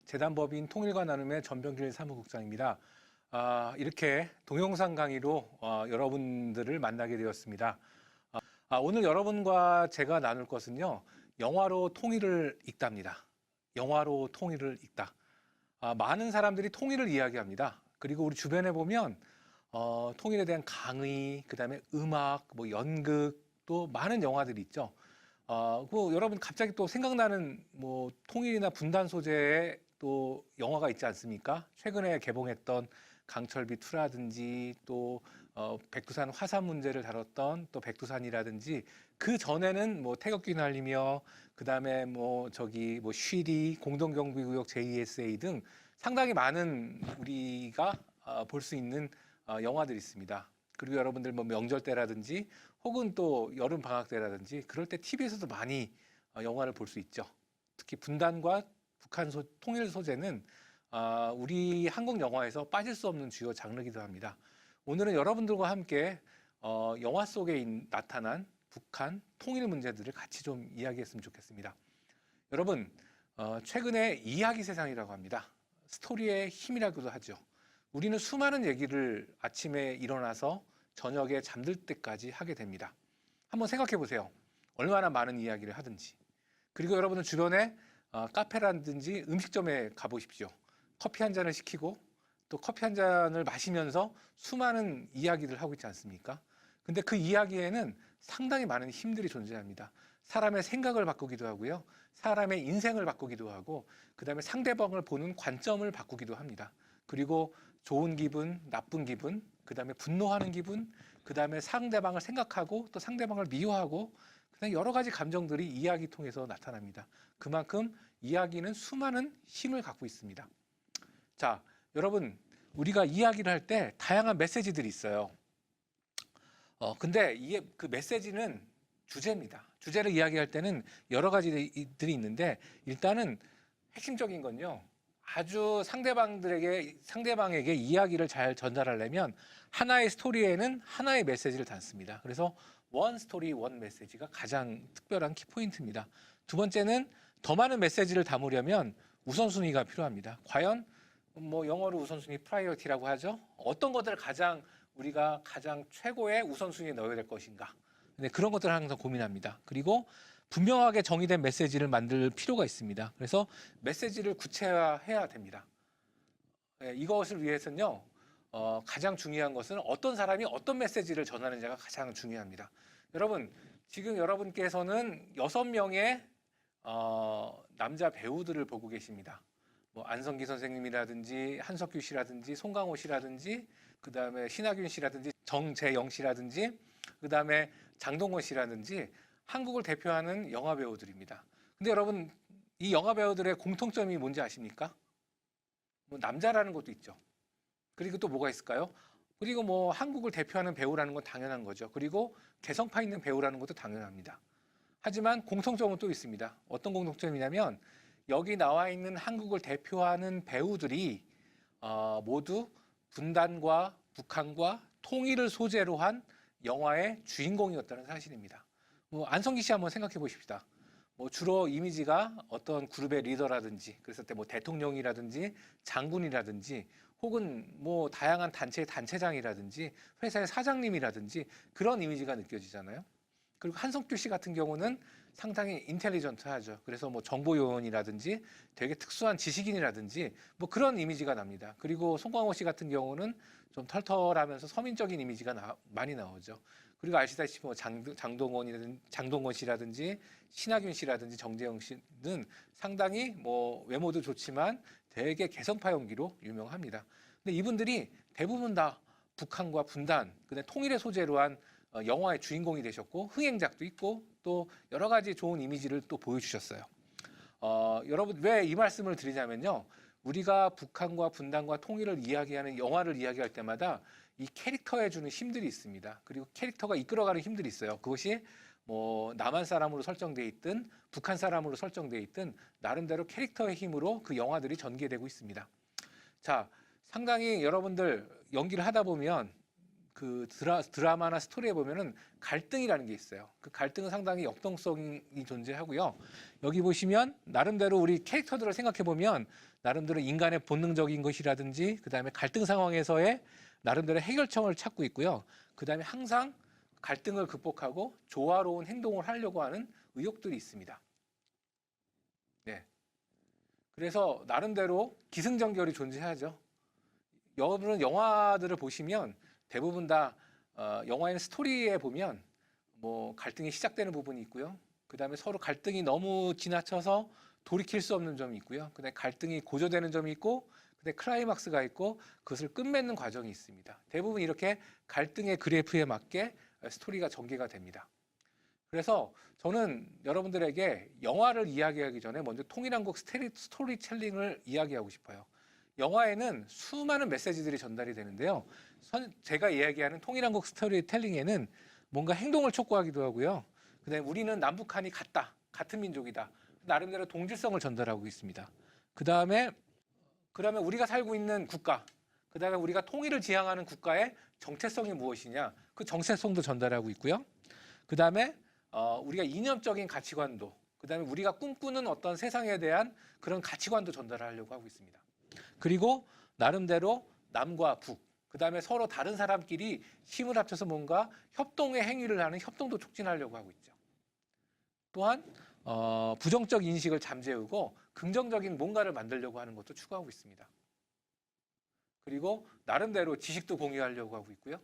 재단법인 통일과 나눔의 전병길 사무국장입니다. 이렇게 동영상 강의로 여러분들을 만나게 되었습니다. 오늘 여러분과 제가 나눌 것은요, 영화로 통일을 읽답니다. 영화로 통일을 읽다. 많은 사람들이 통일을 이야기합니다. 그리고 우리 주변에 보면 통일에 대한 강의, 그다음에 음악, 연극, 또 많은 영화들이 있죠. 여러분 갑자기 또 생각나는 통일이나 분단 소재의 또 영화가 있지 않습니까? 최근에 개봉했던 강철비 2라든지 또 백두산 화산 문제를 다뤘던 또 백두산이라든지, 그 전에는 태극기 날리며, 그다음에 쉬리 공동경비구역 JSA 등 상당히 많은 우리가 볼 수 있는 영화들이 있습니다. 그리고 여러분들 명절 때라든지 혹은 또 여름 방학 때라든지 그럴 때 TV에서도 많이 영화를 볼 수 있죠. 특히 분단과 북한 통일 소재는 우리 한국 영화에서 빠질 수 없는 주요 장르이기도 합니다. 오늘은 여러분들과 함께 영화 속에 나타난 북한 통일 문제들을 같이 좀 이야기했으면 좋겠습니다. 여러분, 최근에 이야기 세상이라고 합니다. 스토리의 힘이라고도 하죠. 우리는 수많은 얘기를 아침에 일어나서 저녁에 잠들 때까지 하게 됩니다. 한번 생각해 보세요. 얼마나 많은 이야기를 하든지. 그리고 여러분은 주변에 카페라든지 음식점에 가보십시오. 커피 한 잔을 시키고 또 커피 한 잔을 마시면서 수많은 이야기를 하고 있지 않습니까? 근데 그 이야기에는 상당히 많은 힘들이 존재합니다. 사람의 생각을 바꾸기도 하고요. 사람의 인생을 바꾸기도 하고, 그 다음에 상대방을 보는 관점을 바꾸기도 합니다. 그리고 좋은 기분, 나쁜 기분, 그 다음에 분노하는 기분, 그 다음에 상대방을 생각하고 또 상대방을 미워하고, 그다음에 여러 가지 감정들이 이야기 통해서 나타납니다. 그만큼 이야기는 수많은 힘을 갖고 있습니다. 자, 여러분, 우리가 이야기를 할 때 다양한 메시지들이 있어요. 근데 그 메시지는 주제입니다. 주제를 이야기할 때는 여러 가지들이 있는데, 일단은 핵심적인 건요, 아주 상대방에게 이야기를 잘 전달하려면 하나의 스토리에는 하나의 메시지를 담습니다. 그래서 원 스토리 원 메시지가 가장 특별한 키포인트입니다. 두 번째는 더 많은 메시지를 담으려면 우선순위가 필요합니다. 과연 영어로 우선순위 프라이어티라고 하죠. 어떤 것들을 우리가 가장 최고의 우선순위에 넣어야 될 것인가. 근데 그런 것들을 항상 고민합니다. 그리고 분명하게 정의된 메시지를 만들 필요가 있습니다. 그래서 메시지를 구체화해야 됩니다. 이것을 위해서는요, 가장 중요한 것은 어떤 사람이 어떤 메시지를 전하느냐가 가장 중요합니다. 여러분, 지금 여러분께서는 6명의 남자 배우들을 보고 계십니다. 안성기 선생님이라든지 한석규 씨라든지 송강호 씨라든지, 그 다음에 신하균 씨라든지 정재영 씨라든지, 그 다음에 장동건 씨라든지 한국을 대표하는 영화 배우들입니다. 근데 여러분, 이 영화 배우들의 공통점이 뭔지 아십니까? 남자라는 것도 있죠. 그리고 또 뭐가 있을까요? 그리고 한국을 대표하는 배우라는 건 당연한 거죠. 그리고 개성파 있는 배우라는 것도 당연합니다. 하지만 공통점은 또 있습니다. 어떤 공통점이냐면, 여기 나와 있는 한국을 대표하는 배우들이 모두 분단과 북한과 통일을 소재로 한 영화의 주인공이었다는 사실입니다. 안성기 씨 한번 생각해 보십시다. 주로 이미지가 어떤 그룹의 리더라든지, 그랬을 때 대통령이라든지 장군이라든지, 혹은 다양한 단체의 단체장이라든지 회사의 사장님이라든지 그런 이미지가 느껴지잖아요. 그리고 한석규 씨 같은 경우는 상당히 인텔리전트하죠. 그래서 정보 요원이라든지 되게 특수한 지식인이라든지 그런 이미지가 납니다. 그리고 송강호 씨 같은 경우는 좀 털털하면서 서민적인 이미지가 많이 나오죠. 그리고 아시다시피 장동건 씨라든지 신하균 씨라든지 정재영 씨는 상당히 외모도 좋지만 되게 개성파 연기로 유명합니다. 근데 이분들이 대부분 다 북한과 분단, 그다음에 통일의 소재로 한 영화의 주인공이 되셨고, 흥행작도 있고 또 여러 가지 좋은 이미지를 또 보여주셨어요. 여러분, 왜 이 말씀을 드리냐면요, 우리가 북한과 분단과 통일을 이야기하는 영화를 이야기할 때마다 이 캐릭터에 주는 힘들이 있습니다. 그리고 캐릭터가 이끌어가는 힘들이 있어요. 그것이 남한 사람으로 설정돼 있든 북한 사람으로 설정돼 있든 나름대로 캐릭터의 힘으로 그 영화들이 전개되고 있습니다. 자, 상당히 여러분들 연기를 하다 보면 그 드라마나 스토리에 보면은 갈등이라는 게 있어요. 그 갈등은 상당히 역동성이 존재하고요. 여기 보시면 나름대로 우리 캐릭터들을 생각해 보면 나름대로 인간의 본능적인 것이라든지 그다음에 갈등 상황에서의 나름대로 해결책을 찾고 있고요. 그다음에 항상 갈등을 극복하고 조화로운 행동을 하려고 하는 의욕들이 있습니다. 네. 그래서 나름대로 기승전결이 존재하죠. 여러분은 영화들을 보시면 대부분 다 영화의 스토리에 보면 뭐 갈등이 시작되는 부분이 있고요. 그다음에 서로 갈등이 너무 지나쳐서 돌이킬 수 없는 점이 있고요. 그다음에 갈등이 고조되는 점이 있고 그다음에 클라이막스가 있고 그것을 끝맺는 과정이 있습니다. 대부분 이렇게 갈등의 그래프에 맞게 스토리가 전개가 됩니다. 그래서 저는 여러분들에게 영화를 이야기하기 전에 먼저 통일한국 스토리텔링을 이야기하고 싶어요. 영화에는 수많은 메시지들이 전달이 되는데요. 제가 이야기하는 통일한국 스토리텔링에는 뭔가 행동을 촉구하기도 하고요. 그다음에 우리는 남북한이 같다, 같은 민족이다. 나름대로 동질성을 전달하고 있습니다. 그다음에 그러면 우리가 살고 있는 국가, 그다음에 우리가 통일을 지향하는 국가의 정체성이 무엇이냐, 그 정체성도 전달하고 있고요. 그다음에 우리가 이념적인 가치관도, 그다음에 우리가 꿈꾸는 어떤 세상에 대한 그런 가치관도 전달하려고 하고 있습니다. 그리고 나름대로 남과 북, 그다음에 서로 다른 사람끼리 힘을 합쳐서 뭔가 협동의 행위를 하는 협동도 촉진하려고 하고 있죠. 또한 부정적 인식을 잠재우고 긍정적인 뭔가를 만들려고 하는 것도 추구하고 있습니다. 그리고 나름대로 지식도 공유하려고 하고 있고요.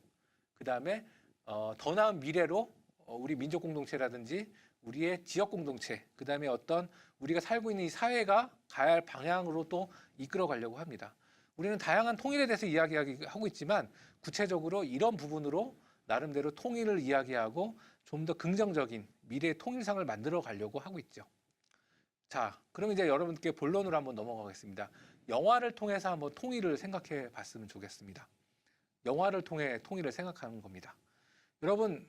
그다음에 더 나은 미래로 우리 민족 공동체라든지 우리의 지역 공동체, 그다음에 어떤 우리가 살고 있는 이 사회가 가야 할 방향으로 또 이끌어 가려고 합니다. 우리는 다양한 통일에 대해서 이야기하고 있지만 구체적으로 이런 부분으로 나름대로 통일을 이야기하고 좀 더 긍정적인 미래의 통일상을 만들어 가려고 하고 있죠. 자, 그럼 이제 여러분께 본론으로 한번 넘어가겠습니다. 영화를 통해서 한번 통일을 생각해 봤으면 좋겠습니다. 영화를 통해 통일을 생각하는 겁니다. 여러분,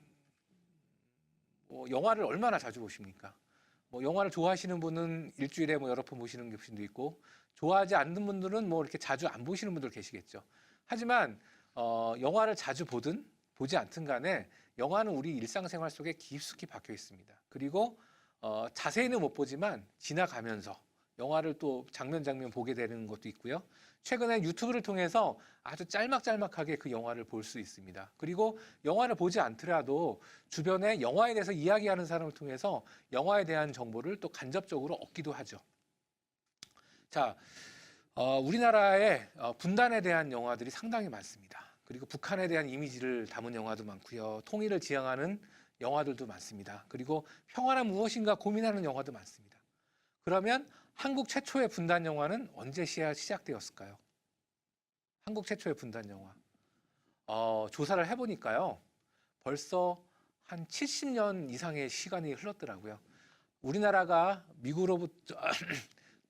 영화를 얼마나 자주 보십니까? 영화를 좋아하시는 분은 일주일에 여러 편 보시는 분도 있고, 좋아하지 않는 분들은 이렇게 자주 안 보시는 분들 계시겠죠. 하지만 영화를 자주 보든 보지 않든 간에 영화는 우리 일상생활 속에 깊숙이 박혀 있습니다. 그리고 자세히는 못 보지만 지나가면서 영화를 또 장면 장면 보게 되는 것도 있고요. 최근에 유튜브를 통해서 아주 짤막짤막하게 그 영화를 볼 수 있습니다. 그리고 영화를 보지 않더라도 주변에 영화에 대해서 이야기하는 사람을 통해서 영화에 대한 정보를 또 간접적으로 얻기도 하죠. 자, 우리나라에 분단에 대한 영화들이 상당히 많습니다. 그리고 북한에 대한 이미지를 담은 영화도 많고요. 통일을 지향하는 영화들도 많습니다. 그리고 평화란 무엇인가 고민하는 영화도 많습니다. 그러면 한국 최초의 분단 영화는 언제 시작되었을까요? 한국 최초의 분단 영화. 조사를 해보니까요. 벌써 한 70년 이상의 시간이 흘렀더라고요. 우리나라가 미국으로부터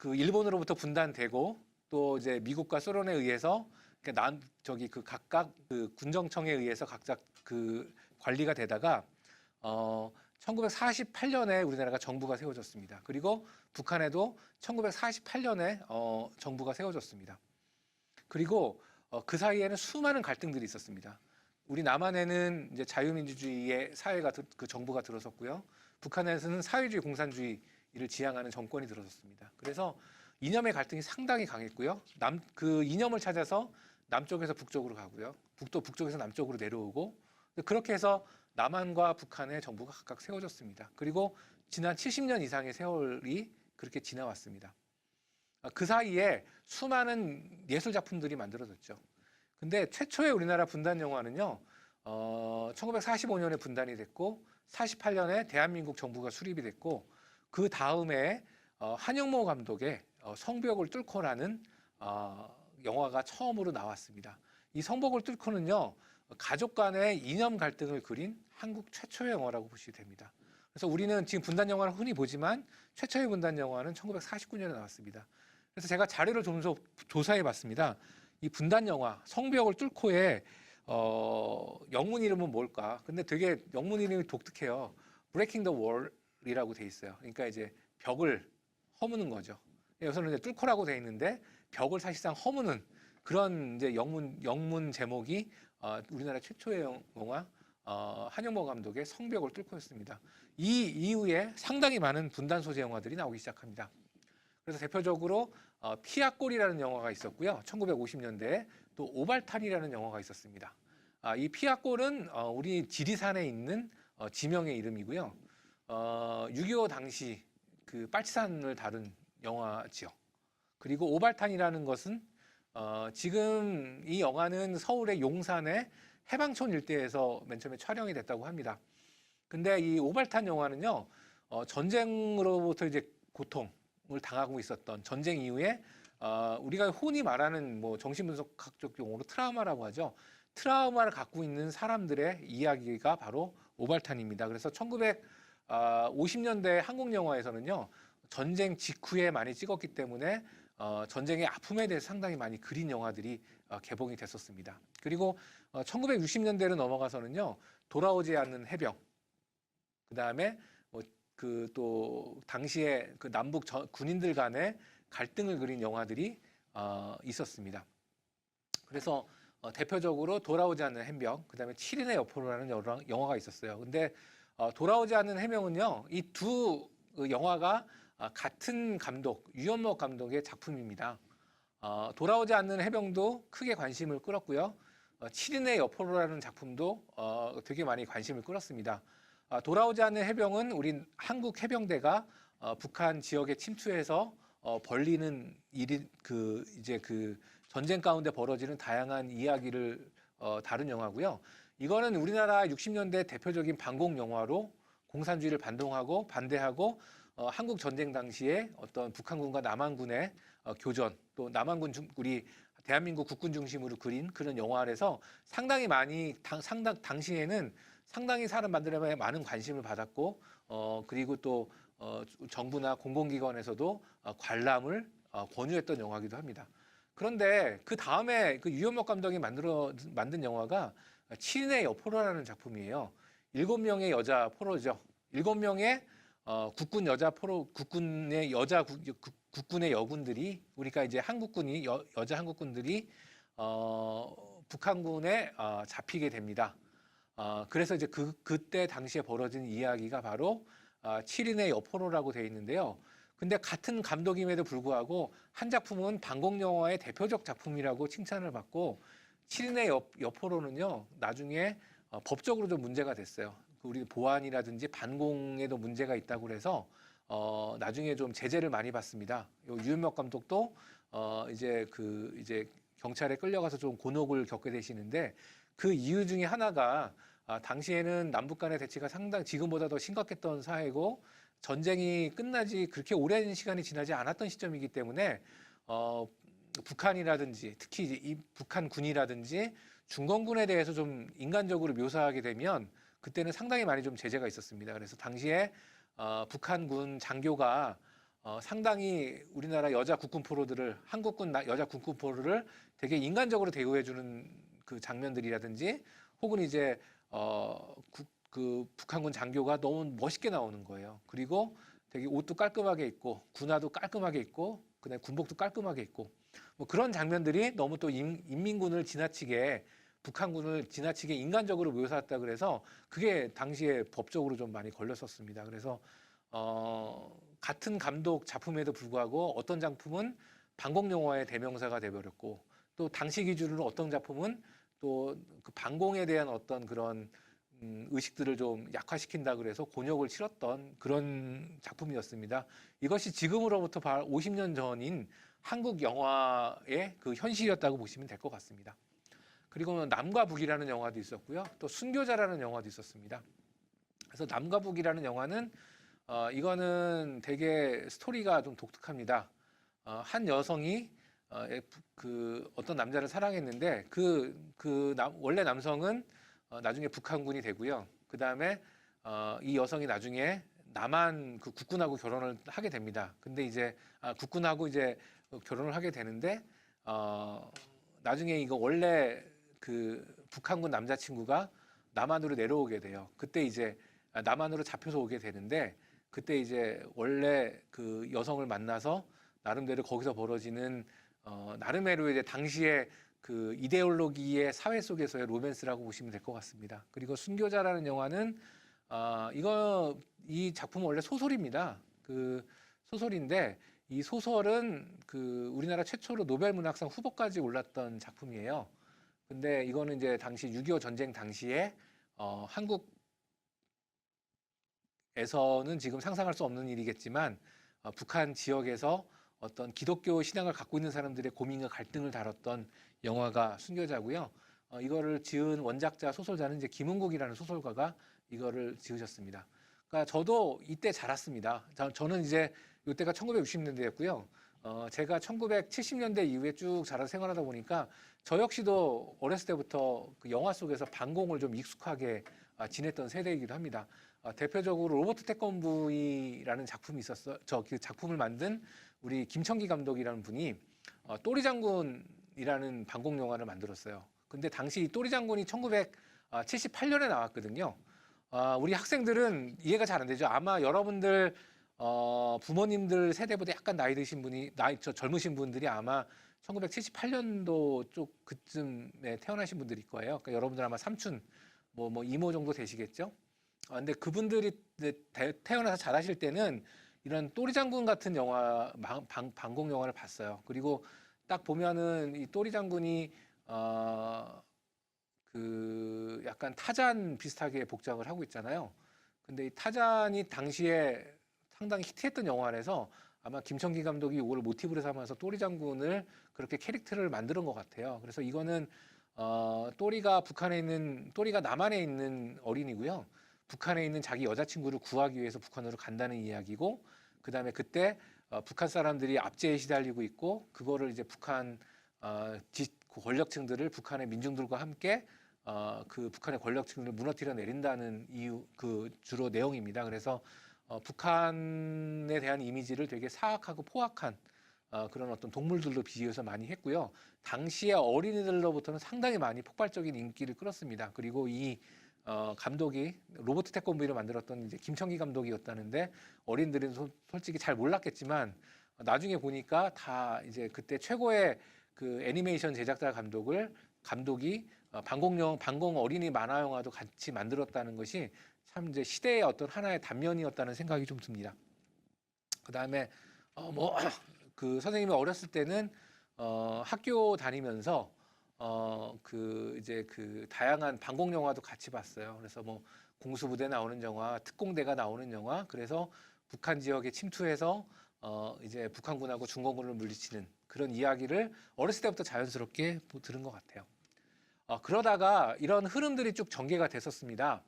일본으로부터 분단되고 또 이제 미국과 소련에 의해서 각각 군정청에 의해서 각자 관리가 되다가 1948년에 우리나라가 정부가 세워졌습니다. 그리고 북한에도 1948년에 정부가 세워졌습니다. 그리고 그 사이에는 수많은 갈등들이 있었습니다. 우리 남한에는 이제 자유민주주의의 사회가 그 정부가 들어섰고요. 북한에서는 사회주의 공산주의를 지향하는 정권이 들어섰습니다. 그래서 이념의 갈등이 상당히 강했고요. 그 이념을 찾아서 남쪽에서 북쪽으로 가고요. 북쪽에서 남쪽으로 내려오고 그렇게 해서 남한과 북한의 정부가 각각 세워졌습니다. 그리고 지난 70년 이상의 세월이 그렇게 지나왔습니다. 그 사이에 수많은 예술 작품들이 만들어졌죠. 근데 최초의 우리나라 분단 영화는요, 1945년에 분단이 됐고, 48년에 대한민국 정부가 수립이 됐고, 그 다음에 한영모 감독의 성벽을 뚫고라는 영화가 처음으로 나왔습니다. 이 성벽을 뚫고는요, 가족 간의 이념 갈등을 그린 한국 최초의 영화라고 보시면 됩니다. 그래서 우리는 지금 분단 영화를 흔히 보지만 최초의 분단 영화는 1949년에 나왔습니다. 그래서 제가 자료를 좀 조사해 봤습니다. 이 분단 영화 성벽을 뚫고의 영문 이름은 뭘까? 근데 되게 영문 이름이 독특해요. Breaking the Wall이라고 돼 있어요. 그러니까 이제 벽을 허무는 거죠. 여기서는 이제 뚫고라고 돼 있는데 벽을 사실상 허무는 그런 이제 영문 제목이 우리나라 최초의 영화 한용모 감독의 성벽을 뚫고 있습니다. 이 이후에 상당히 많은 분단 소재 영화들이 나오기 시작합니다. 그래서 대표적으로 피아골이라는 영화가 있었고요. 1950년대에 또 오발탄이라는 영화가 있었습니다. 이 피아골은 우리 지리산에 있는 지명의 이름이고요. 6.25 당시 그 빨치산을 다룬 영화지요. 그리고 오발탄이라는 것은 지금 이 영화는 서울의 용산의 해방촌 일대에서 맨 처음에 촬영이 됐다고 합니다. 근데 이 오발탄 영화는요, 전쟁으로부터 이제 고통을 당하고 있었던 전쟁 이후에 우리가 흔히 말하는 뭐 정신분석학적 용어로 트라우마라고 하죠. 트라우마를 갖고 있는 사람들의 이야기가 바로 오발탄입니다. 그래서 1950년대 한국 영화에서는요, 전쟁 직후에 많이 찍었기 때문에 전쟁의 아픔에 대해서 상당히 많이 그린 영화들이 개봉이 됐었습니다. 그리고 1960년대로 넘어가서는요, 돌아오지 않는 해병, 그 다음에 그 또 당시에 그 남북 군인들 간의 갈등을 그린 영화들이 있었습니다. 그래서 대표적으로 돌아오지 않는 해병, 그 다음에 7인의 여포로라는 영화가 있었어요. 근데 돌아오지 않는 해병은요, 이 두 영화가 같은 감독, 유연목 감독의 작품입니다. 돌아오지 않는 해병도 크게 관심을 끌었고요. 7인의 여포로라는 작품도 되게 많이 관심을 끌었습니다. 돌아오지 않는 해병은 우리 한국 해병대가 북한 지역에 침투해서 벌리는 일이 이제 그 전쟁 가운데 벌어지는 다양한 이야기를 다룬 영화고요. 이거는 우리나라 60년대 대표적인 반공 영화로 공산주의를 반대하고 한국 전쟁 당시에 어떤 북한군과 남한군의 교전, 또 남한군 우리 대한민국 국군 중심으로 그린 그런 영화에서 상당히 많이 당시에는 상당히 사람들의 많은 관심을 받았고 그리고 또 정부나 공공기관에서도 관람을 권유했던 영화이기도 합니다. 그런데 그 다음에 그 유연목 감독이 만든 영화가 7인의 여포로라는 작품이에요. 7명의 여자 포로죠. 7명의 국군 여자 포로, 국군의 여자 국군의 여군들이, 우리가 이제 한국군이 여자 한국군들이 북한군에 잡히게 됩니다. 그래서 이제 그때 당시에 벌어진 이야기가 바로 7인의 여포로라고 되어 있는데요. 근데 같은 감독임에도 불구하고 한 작품은 반공 영화의 대표적 작품이라고 칭찬을 받고 7인의 여포로는요, 나중에 법적으로 좀 문제가 됐어요. 우리 보안이라든지 반공에도 문제가 있다고 그래서 나중에 좀 제재를 많이 받습니다. 유연목 감독도 이제 경찰에 끌려가서 좀 곤혹을 겪게 되시는데, 그 이유 중에 하나가 당시에는 남북 간의 대치가 상당히 지금보다 더 심각했던 사회고 전쟁이 끝나지 그렇게 오랜 시간이 지나지 않았던 시점이기 때문에 북한이라든지 특히 이 북한군이라든지 중공군에 대해서 좀 인간적으로 묘사하게 되면 그때는 상당히 많이 좀 제재가 있었습니다. 그래서 당시에 북한군 장교가 상당히 우리나라 여자 국군 포로들을, 한국군 여자 국군 포로를 되게 인간적으로 대우해주는 그 장면들이라든지 혹은 이제 그 북한군 장교가 너무 멋있게 나오는 거예요. 그리고 되게 옷도 깔끔하게 입고 군화도 깔끔하게 입고 그다음에 군복도 깔끔하게 입고 뭐 그런 장면들이 너무 또 인민군을 지나치게, 북한군을 지나치게 인간적으로 묘사했다 그래서 그게 당시에 법적으로 좀 많이 걸렸었습니다. 그래서 같은 감독 작품에도 불구하고 어떤 작품은 반공 영화의 대명사가 돼버렸고, 또 당시 기준으로 어떤 작품은 또 그 반공에 대한 어떤 그런 의식들을 좀 약화시킨다 그래서 곤욕을 치렀던 그런 작품이었습니다. 이것이 지금으로부터 50년 전인 한국 영화의 그 현실이었다고 보시면 될 것 같습니다. 그리고 남과 북이라는 영화도 있었고요. 또 순교자라는 영화도 있었습니다. 그래서 남과 북이라는 영화는 이거는 되게 스토리가 좀 독특합니다. 한 여성이 그 어떤 남자를 사랑했는데 원래 남성은 나중에 북한군이 되고요. 그 다음에 이 여성이 나중에 남한 그 국군하고 결혼을 하게 됩니다. 근데 이제 국군하고 이제 결혼을 하게 되는데 나중에 이거 원래 그 북한군 남자친구가 남한으로 내려오게 돼요. 그때 이제 남한으로 잡혀서 오게 되는데, 그때 이제 원래 그 여성을 만나서 나름대로 거기서 벌어지는 나름대로 이제 당시에 그 이데올로기의 사회 속에서의 로맨스라고 보시면 될 것 같습니다. 그리고 순교자라는 영화는 이 작품은 원래 소설입니다. 그 소설인데 이 소설은 그 우리나라 최초로 노벨 문학상 후보까지 올랐던 작품이에요. 근데 이거는 이제 당시 6.25 전쟁 당시에 한국에서는 지금 상상할 수 없는 일이겠지만 북한 지역에서 어떤 기독교 신앙을 갖고 있는 사람들의 고민과 갈등을 다뤘던 영화가 순교자고요. 이거를 지은 원작자 소설자는 이제 김은국이라는 소설가가 이거를 지으셨습니다. 그러니까 저도 이때 자랐습니다. 저는 이제 이때가 1960년대였고요. 제가 1970년대 이후에 쭉 자라서 생활하다 보니까 저 역시도 어렸을 때부터 그 영화 속에서 반공을 좀 익숙하게 지냈던 세대이기도 합니다. 대표적으로 로버트 태권브이라는 작품이 있었어요. 그 작품을 만든 우리 김청기 감독이라는 분이 또리 장군이라는 반공 영화를 만들었어요. 근데 당시 이 또리 장군이 1978년에 나왔거든요. 우리 학생들은 이해가 잘 안 되죠. 아마 여러분들 부모님들 세대보다 약간 나이 드신 분이 젊으신 분들이 아마 1978년도 쪽 그쯤에 태어나신 분들일 거예요. 그러니까 여러분들 아마 삼촌, 뭐 이모 정도 되시겠죠. 근데 그분들이 태어나서 자라실 때는 이런 또리 장군 같은 영화, 반공 영화를 봤어요. 그리고 딱 보면은 이 또리 장군이 그 약간 타잔 비슷하게 복장을 하고 있잖아요. 근데 이 타잔이 당시에 상당히 히트했던 영화라서 아마 김청기 감독이 이걸 모티브로 삼아서 또리 장군을 그렇게 캐릭터를 만드는 것 같아요. 그래서 이거는 또리가 남한에 있는 어린이고요. 북한에 있는 자기 여자친구를 구하기 위해서 북한으로 간다는 이야기고, 그다음에 그때 북한 사람들이 압제에 시달리고 있고, 그거를 이제 북한 권력층들을 북한의 민중들과 함께 그 북한의 권력층을 무너뜨려 내린다는 이유, 그 주로 내용입니다. 그래서 북한에 대한 이미지를 되게 사악하고 포악한 그런 어떤 동물들로 비유해서 많이 했고요. 당시에 어린이들로부터는 상당히 많이 폭발적인 인기를 끌었습니다. 그리고 이 감독이 로버트 태권브이를 만들었던 이제 김청기 감독이었다는데 어린들은 솔직히 잘 몰랐겠지만 나중에 보니까 다 이제 그때 최고의 그 애니메이션 제작자 감독이 반공 어린이 만화 영화도 같이 만들었다는 것이 참 이제 시대의 어떤 하나의 단면이었다는 생각이 좀 듭니다. 그다음에 그 선생님이 어렸을 때는 학교 다니면서 이제 그 다양한 반공 영화도 같이 봤어요. 그래서 뭐 공수부대 나오는 영화, 특공대가 나오는 영화, 그래서 북한 지역에 침투해서 이제 북한군하고 중공군을 물리치는 그런 이야기를 어렸을 때부터 자연스럽게 들은 것 같아요. 그러다가 이런 흐름들이 쭉 전개가 됐었습니다.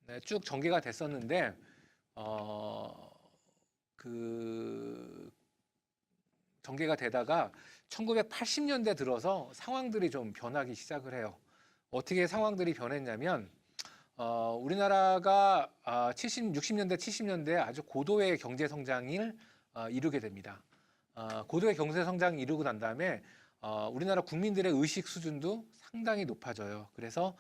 네, 쭉 전개가 됐었는데 그 전개가 되다가 1980년대 들어서 상황들이 좀 변하기 시작을 해요. 어떻게 상황들이 변했냐면 우리나라가 60년대, 70년대 아주 고도의 경제 성장을 이루게 됩니다. 고도의 경제 성장을 이루고 난 다음에 우리나라 국민들의 의식 수준도 상당히 높아져요. 그래서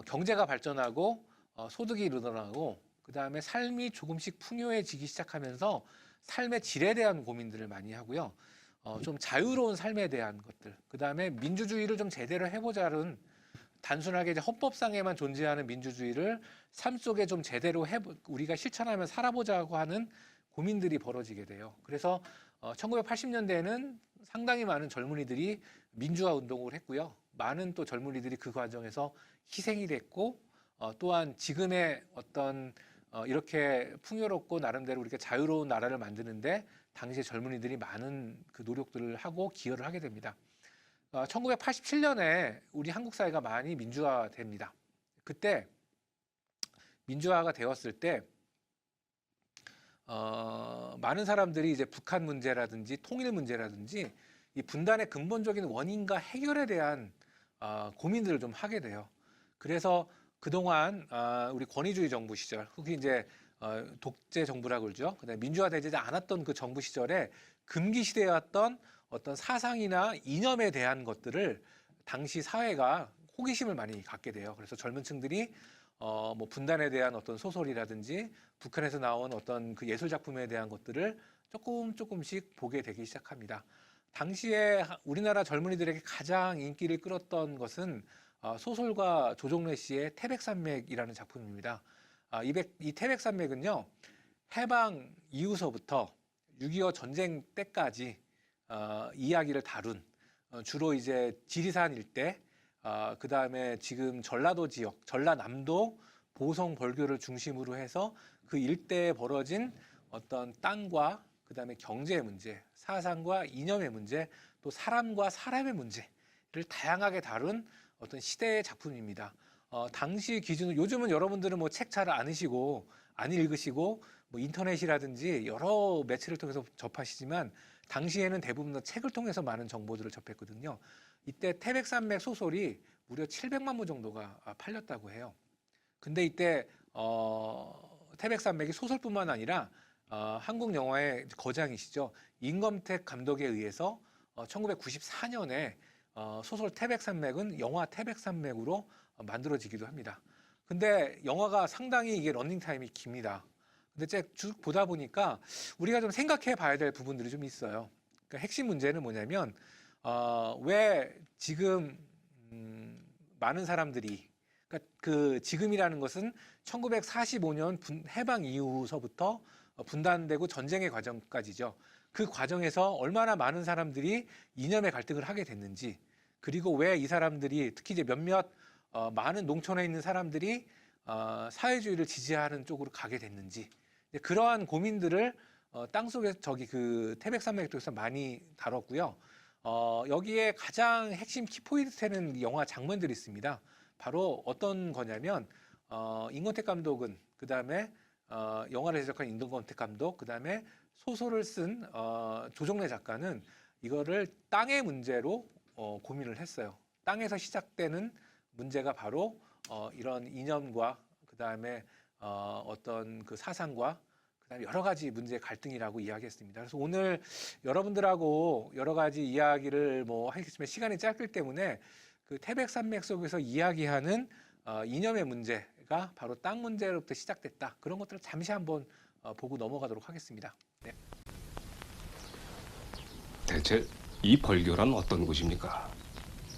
경제가 발전하고 소득이 늘어나고 그다음에 삶이 조금씩 풍요해지기 시작하면서 삶의 질에 대한 고민들을 많이 하고요. 좀 자유로운 삶에 대한 것들, 그다음에 민주주의를 좀 제대로 해보자는 단순하게 이제 헌법상에만 존재하는 민주주의를 삶 속에 좀 제대로 우리가 실천하며 살아보자고 하는 고민들이 벌어지게 돼요. 그래서 1980년대에는 상당히 많은 젊은이들이 민주화 운동을 했고요. 많은 또 젊은이들이 그 과정에서 희생이 됐고 또한 지금의 어떤 이렇게 풍요롭고 나름대로 우리가 자유로운 나라를 만드는데 당시에 젊은이들이 많은 그 노력들을 하고 기여를 하게 됩니다. 1987년에 우리 한국 사회가 많이 민주화됩니다. 그때 민주화가 되었을 때 많은 사람들이 이제 북한 문제라든지 통일 문제라든지 이 분단의 근본적인 원인과 해결에 대한 고민들을 좀 하게 돼요. 그래서 그동안 우리 권위주의 정부 시절, 혹은 이제 독재 정부라고 그러죠. 그다음에 민주화되지 않았던 그 정부 시절에 금기 시대였던 어떤 사상이나 이념에 대한 것들을 당시 사회가 호기심을 많이 갖게 돼요. 그래서 젊은 층들이 뭐 분단에 대한 어떤 소설이라든지 북한에서 나온 어떤 그 예술 작품에 대한 것들을 조금씩 보게 되기 시작합니다. 당시에 우리나라 젊은이들에게 가장 인기를 끌었던 것은 소설가 조정래 씨의 태백산맥이라는 작품입니다. 이 태백산맥은요, 해방 이후서부터 6.25 전쟁 때까지 이야기를 다룬 주로 이제 지리산 일대, 그 다음에 지금 전라도 지역, 전라남도 보성 벌교를 중심으로 해서 그 일대에 벌어진 어떤 땅과 그 다음에 경제의 문제, 사상과 이념의 문제, 또 사람과 사람의 문제를 다양하게 다룬 어떤 시대의 작품입니다. 당시 기준으로 요즘은 여러분들은 뭐 책 잘 안 읽으시고 뭐 인터넷이라든지 여러 매체를 통해서 접하시지만 당시에는 대부분 다 책을 통해서 많은 정보들을 접했거든요. 이때 태백산맥 소설이 무려 700만 부 정도가 팔렸다고 해요. 근데 이때 태백산맥이 소설뿐만 아니라 한국 영화의 거장이시죠. 임검택 감독에 의해서 1994년에 소설 태백산맥은 영화 태백산맥으로 만들어지기도 합니다. 근데 영화가 상당히 이게 러닝타임이 깁니다. 근데 제가 쭉 보다 보니까 우리가 좀 생각해 봐야 될 부분들이 좀 있어요. 그러니까 핵심 문제는 뭐냐면 왜 지금 많은 사람들이 그러니까 그 지금이라는 것은 1945년 해방 이후서부터 분단되고 전쟁의 과정까지죠. 그 과정에서 얼마나 많은 사람들이 이념의 갈등을 하게 됐는지, 그리고 왜 이 사람들이 특히 이제 몇몇 많은 농촌에 있는 사람들이 사회주의를 지지하는 쪽으로 가게 됐는지, 그러한 고민들을 땅속에서 그 태백산맥 쪽에서 많이 다뤘고요. 여기에 가장 핵심 키포인트 되는 영화 장면들이 있습니다. 바로 어떤 거냐면 임검택 감독은 그 다음에 영화를 제작한 임검택 감독, 그 다음에 소설을 쓴 조정래 작가는 이거를 땅의 문제로 고민을 했어요. 땅에서 시작되는 문제가 바로 이런 이념과 그 다음에 어떤 그 사상과 그다음에 여러 가지 문제의 갈등이라고 이야기했습니다. 그래서 오늘 여러분들하고 여러 가지 이야기를 뭐 하겠지만 시간이 짧기 때문에 그 태백산맥 속에서 이야기하는 이념의 문제가 바로 땅 문제로부터 시작됐다. 그런 것들을 잠시 한번 보고 넘어가도록 하겠습니다. 네. 대체 이 벌교란 어떤 곳입니까?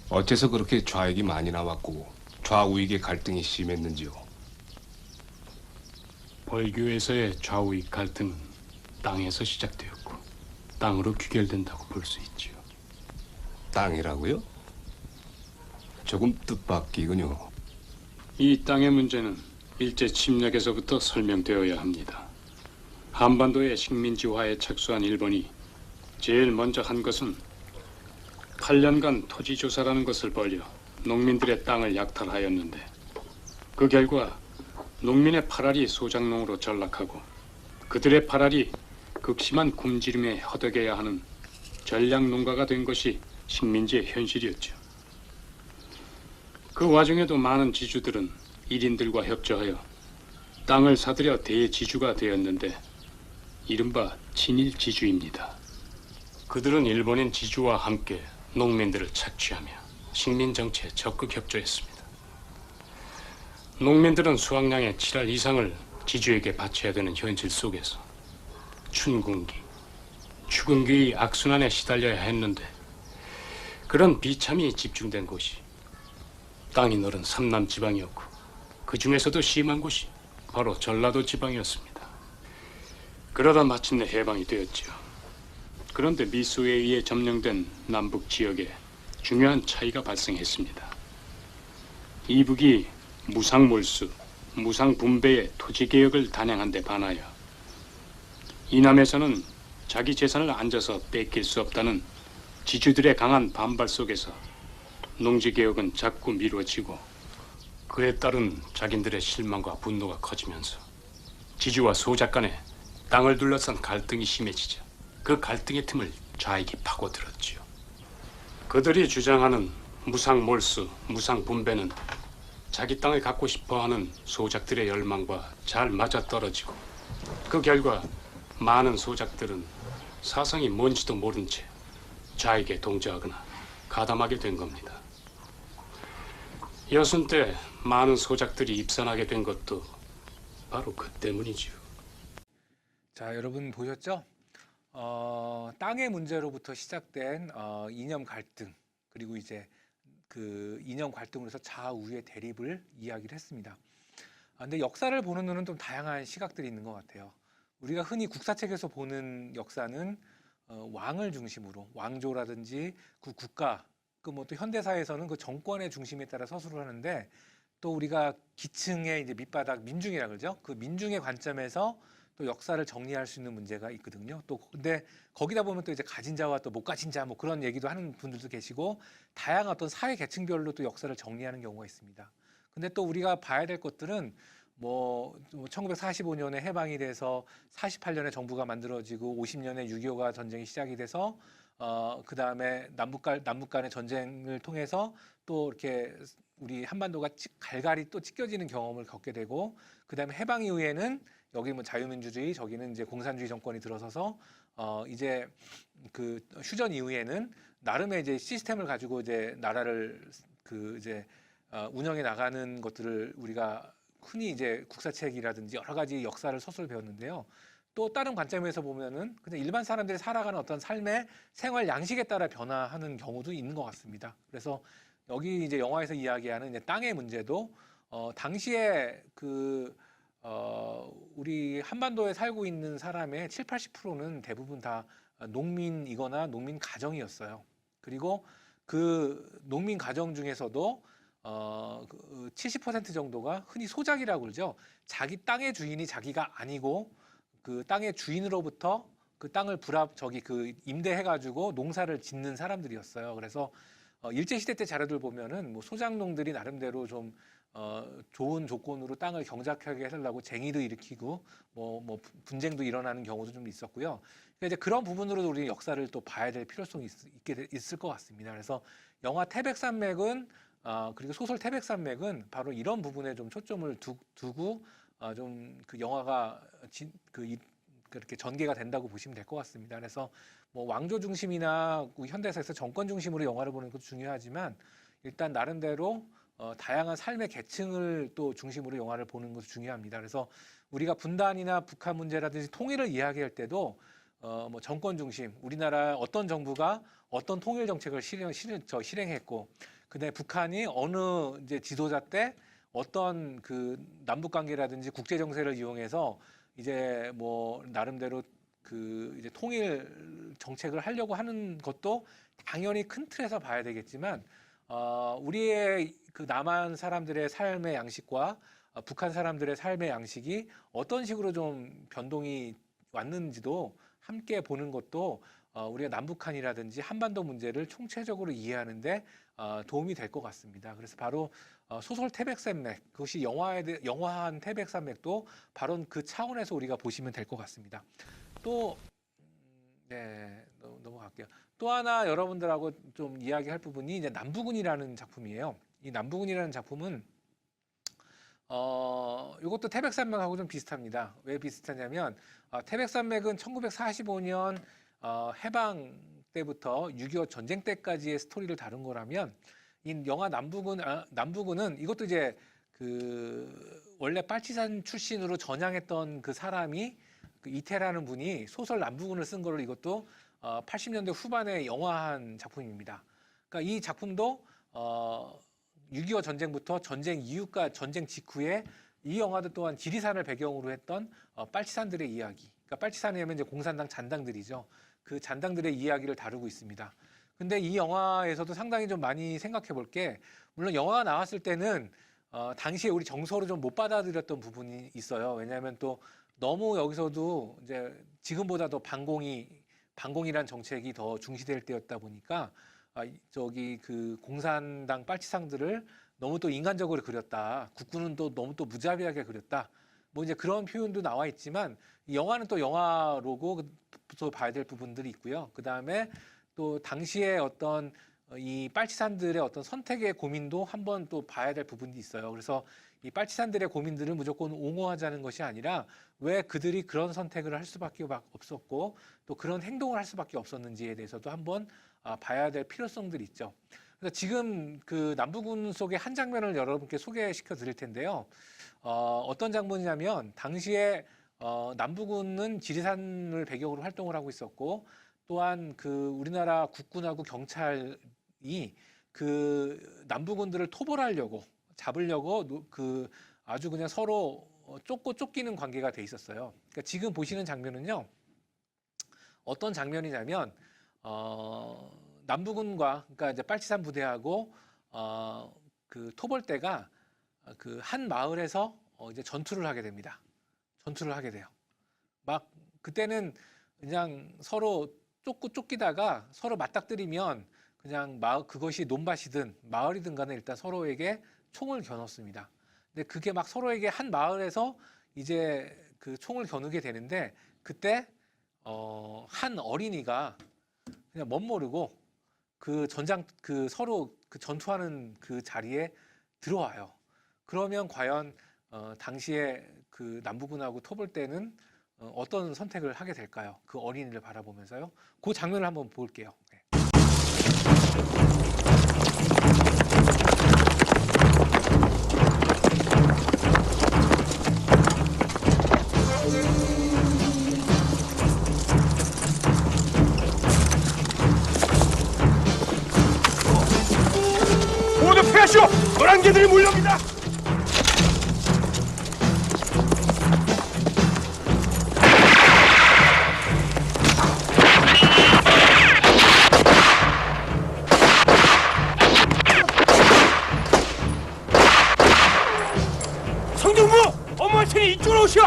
어째서 그렇게 좌익이 많이 나왔고 좌우익의 갈등이 심했는지요? 벌교에서의 좌우익 갈등은 땅에서 시작되었고 땅으로 귀결된다고 볼 수 있지요. 땅이라고요? 조금 뜻밖이군요. 이 땅의 문제는 일제 침략에서부터 설명되어야 합니다. 한반도의 식민지화에 착수한 일본이 제일 먼저 한 것은 8년간 토지조사라는 것을 벌여 농민들의 땅을 약탈하였는데, 그 결과 농민의 팔알이 소작농으로 전락하고 그들의 팔알이 극심한 굶주림에 허덕여야 하는 전략농가가 된 것이 식민지의 현실이었죠. 그 와중에도 많은 지주들은 일인들과 협조하여 땅을 사들여 대지주가 되었는데 이른바 친일 지주입니다. 그들은 일본인 지주와 함께 농민들을 착취하며 식민 정치에 적극 협조했습니다. 농민들은 수확량의 7할 이상을 지주에게 바쳐야 되는 현실 속에서 춘군기, 추군기의 악순환에 시달려야 했는데, 그런 비참이 집중된 곳이 땅이 넓은 삼남 지방이었고 그 중에서도 심한 곳이 바로 전라도 지방이었습니다. 그러다 마침내 해방이 되었죠. 그런데 미소에 의해 점령된 남북 지역에 중요한 차이가 발생했습니다. 이북이 무상몰수, 무상분배의 토지개혁을 단행한 데 반하여 이남에서는 자기 재산을 앉아서 뺏길 수 없다는 지주들의 강한 반발 속에서 농지개혁은 자꾸 미뤄지고, 그에 따른 자긴들의 실망과 분노가 커지면서 지주와 소작 간에 땅을 둘러싼 갈등이 심해지자 그 갈등의 틈을 좌익이 파고들었지요. 그들이 주장하는 무상몰수, 무상분배는 자기 땅을 갖고 싶어하는 소작들의 열망과 잘 맞아떨어지고, 그 결과 많은 소작들은 사상이 뭔지도 모른 채 좌익에 동조하거나 가담하게 된 겁니다. 여순 때 많은 소작들이 입산하게 된 것도 바로 그 때문이지요. 자, 여러분 보셨죠? 땅의 문제로부터 시작된 이념 갈등, 그리고 이제 그 이념 갈등으로서 좌우의 대립을 이야기를 했습니다. 근데 역사를 보는 눈은 좀 다양한 시각들이 있는 것 같아요. 우리가 흔히 국사책에서 보는 역사는 왕을 중심으로, 왕조라든지 그 국가, 그 뭐 또 현대사에서는 그 정권의 중심에 따라 서술을 하는데, 또 우리가 기층의 이제 밑바닥 민중이라 그러죠. 그 민중의 관점에서 또 역사를 정리할 수 있는 문제가 있거든요. 또 근데 거기다 보면 또 이제 가진 자와 또 못 가진 자 뭐 그런 얘기도 하는 분들도 계시고, 다양한 어떤 사회 계층별로 또 역사를 정리하는 경우가 있습니다. 근데 또 우리가 봐야 될 것들은 뭐 1945년에 해방이 돼서 48년에 정부가 만들어지고 50년에 6.25가 전쟁이 시작이 돼서 그다음에 남북 간의 전쟁을 통해서 또 이렇게 우리 한반도가 갈갈이 또 찢겨지는 경험을 겪게 되고, 그다음에 해방 이후에는 여기 뭐 자유민주주의, 저기는 이제 공산주의 정권이 들어서서 이제 그 휴전 이후에는 나름의 이제 시스템을 가지고 이제 나라를 그 이제 운영해 나가는 것들을 우리가 흔히 이제 국사책이라든지 여러 가지 역사를 서술 배웠는데요. 또 다른 관점에서 보면은 그냥 일반 사람들이 살아가는 어떤 삶의 생활 양식에 따라 변화하는 경우도 있는 것 같습니다. 그래서 여기 이제 영화에서 이야기하는 이제 땅의 문제도 당시에 우리 한반도에 살고 있는 사람의 7, 80%는 대부분 다 농민이거나 농민 가정이었어요. 그리고 그 농민 가정 중에서도 70% 정도가 흔히 소작이라고 그러죠. 자기 땅의 주인이 자기가 아니고 그 땅의 주인으로부터 그 땅을 임대해가지고 농사를 짓는 사람들이었어요. 그래서 일제시대 때 자료들 보면은 뭐 소작농들이 나름대로 좀 좋은 조건으로 땅을 경작하게 해달라고 쟁의도 일으키고 뭐 분쟁도 일어나는 경우도 좀 있었고요. 그러니까 이제 그런 부분으로도 우리 역사를 또 봐야 될 필요성이 있을 것 같습니다. 그래서 영화 태백산맥은 그리고 소설 태백산맥은 바로 이런 부분에 좀 초점을 두고 좀 그 영화가 그렇게 전개가 된다고 보시면 될 것 같습니다. 그래서 뭐 왕조 중심이나 현대사에서 정권 중심으로 영화를 보는 것도 중요하지만, 일단 나름대로 다양한 삶의 계층을 또 중심으로 영화를 보는 것도 중요합니다. 그래서 우리가 분단이나 북한 문제라든지 통일을 이야기할 때도 뭐 정권 중심, 우리나라 어떤 정부가 어떤 통일 정책을 실행했고, 그다음에 북한이 어느 이제 지도자 때 어떤 그 남북 관계라든지 국제 정세를 이용해서 이제 뭐 나름대로 그 이제 통일 정책을 하려고 하는 것도 당연히 큰 틀에서 봐야 되겠지만, 우리의 그 남한 사람들의 삶의 양식과 북한 사람들의 삶의 양식이 어떤 식으로 좀 변동이 왔는지도 함께 보는 것도 우리가 남북한이라든지 한반도 문제를 총체적으로 이해하는데 도움이 될 것 같습니다. 그래서 바로 소설 태백산맥, 그것이 영화한 태백산맥도 바로 그 차원에서 우리가 보시면 될 것 같습니다. 또 네, 넘어갈게요. 또 하나 여러분들하고 좀 이야기할 부분이 이제 남부군이라는 작품이에요. 이 남부군이라는 작품은 이것도 태백산맥하고 좀 비슷합니다. 왜 비슷하냐면 태백산맥은 1945년 해방 때부터 6.25 전쟁 때까지의 스토리를 다룬 거라면, 이 영화 남부군은 이것도 이제 그 원래 빨치산 출신으로 전향했던 그 사람이 그 이태라는 분이 소설 남부군을 쓴 걸로 이것도 80년대 후반에 영화한 작품입니다. 그러니까 이 작품도 6.25 전쟁부터 전쟁 이후과 전쟁 직후에 이 영화도 또한 지리산을 배경으로 했던 빨치산들의 이야기. 그러니까 빨치산에 하면 이제 공산당 잔당들이죠. 그 잔당들의 이야기를 다루고 있습니다. 근데 이 영화에서도 상당히 좀 많이 생각해 볼 게, 물론 영화가 나왔을 때는 당시에 우리 정서로 좀 못 받아들였던 부분이 있어요. 왜냐하면 또 너무 여기서도 이제 지금보다 더 반공이란 정책이 더 중시될 때였다 보니까 그 공산당 빨치산들을 너무 또 인간적으로 그렸다. 국군은 또 너무 또 무자비하게 그렸다. 뭐 이제 그런 표현도 나와 있지만, 이 영화는 또 영화로고 또 봐야 될 부분들이 있고요. 그 다음에 또 당시에 어떤 이 빨치산들의 어떤 선택의 고민도 한번 또 봐야 될 부분이 있어요. 그래서 이 빨치산들의 고민들을 무조건 옹호하자는 것이 아니라, 왜 그들이 그런 선택을 할 수밖에 없었고 또 그런 행동을 할 수밖에 없었는지에 대해서도 한번 봐야 될 필요성들이 있죠. 그래서 지금 그 남부군 속의 한 장면을 여러분께 소개시켜 드릴 텐데요. 어떤 장면이냐면, 당시에 남부군은 지리산을 배경으로 활동을 하고 있었고 또한 그 우리나라 국군하고 경찰이 그 남부군들을 토벌하려고 잡으려고 그 아주 그냥 서로 쫓고 쫓기는 관계가 돼 있었어요. 그러니까 지금 보시는 장면은요. 어떤 장면이냐면 남부군과 그러니까 이제 빨치산 부대하고 그 토벌대가 그 한 마을에서 이제 전투를 하게 됩니다. 전투를 하게 돼요. 막 그때는 그냥 서로 쫓고 쫓기다가 서로 맞닥뜨리면 그냥 그것이 논밭이든 마을이든 간에 일단 서로에게 총을 겨눴습니다. 근데 그게 막 서로에게 한 마을에서 이제 그 총을 겨누게 되는데 그때 한 어린이가 그냥 멋모르고 그 그 서로 그 전투하는 그 자리에 들어와요. 그러면 과연 당시에 그 남부군하고 토벌대는 어떤 선택을 하게 될까요? 그 어린이를 바라보면서요. 그 장면을 한번 볼게요. 네. 모두 피하시오! 노란 개들이 몰려옵니다! 성중부! 어머할 테니 이쪽으로 오시오!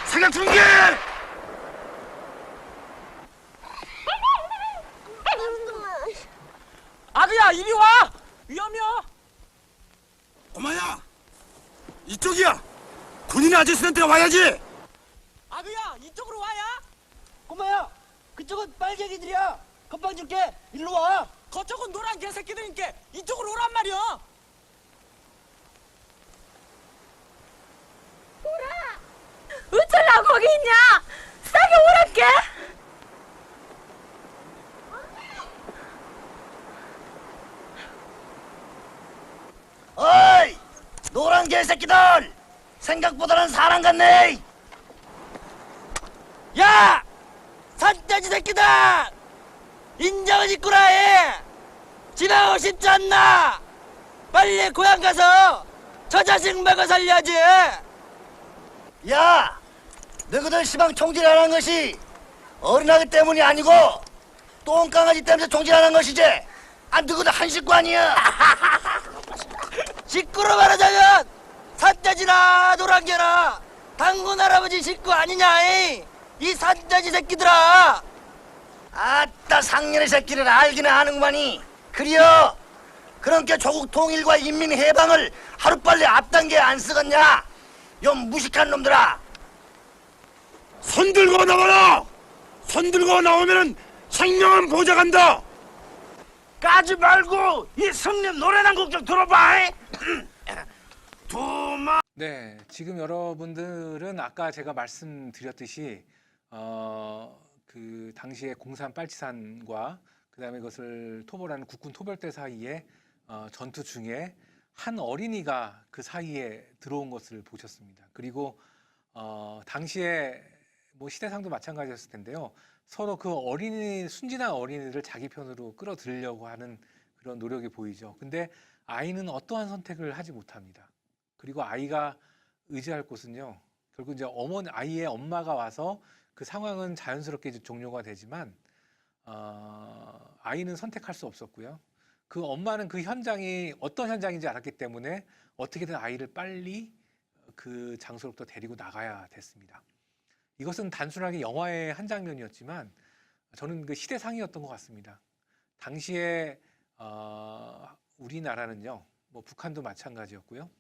사격 중계! 아그야 이리 와! 위험이야! 꼬마야! 이쪽이야! 군인 아저씨한테 와야지! 아그야 이쪽으로 와야! 꼬마야 그쪽은 빨갱이들이야! 건방 줄게 일로 와! 그쪽은 노란 개새끼들인게 이쪽으로 오란 말이야! 어쩌려고 거기 있냐? 싸게 오랄게. 어이! 노란 개새끼들! 생각보다는 사람 같네! 야! 산돼지 새끼들! 인정은 있구나 해! 지나고 싶지 않나? 빨리 고향 가서 저 자식 먹어 살려야지! 야! 너희들 시방 총질하는 것이 어린아기 때문이 아니고 똥강아지 때문에 총질하는 것이지! 아, 너희들 한 식구 아니야! 식구로 말하자면 산돼지나 노란개나 당군 할아버지 식구 아니냐 이 산돼지 새끼들아. 아따 상년의 새끼를 알기나 하는구만이. 그리여 그런게 조국 통일과 인민 해방을 하루빨리 앞당겨 안 쓰겠냐? 요 무식한 놈들아. 손 들고 나와라. 손 들고 나오면은 생명은 보장한다. 까지 말고 이 성님 노래나 곡 좀 들어봐. 두마. 네, 지금 여러분들은 아까 제가 말씀드렸듯이 그 당시에 공산 빨치산과 그다음에 그것을 토벌하는 국군 토벌대 사이에 전투 중에 한 어린이가 그 사이에 들어온 것을 보셨습니다. 그리고 당시에 뭐 시대상도 마찬가지였을 텐데요. 서로 그 어린이 순진한 어린이를 자기 편으로 끌어들이려고 하는 그런 노력이 보이죠. 근데 아이는 어떠한 선택을 하지 못합니다. 그리고 아이가 의지할 곳은요. 결국 이제 아이의 엄마가 와서 그 상황은 자연스럽게 이제 종료가 되지만 아이는 선택할 수 없었고요. 그 엄마는 그 현장이 어떤 현장인지 알았기 때문에 어떻게든 아이를 빨리 그 장소로부터 데리고 나가야 됐습니다. 이것은 단순하게 영화의 한 장면이었지만 저는 그 시대상이었던 것 같습니다. 당시에 우리나라는요, 뭐 북한도 마찬가지였고요.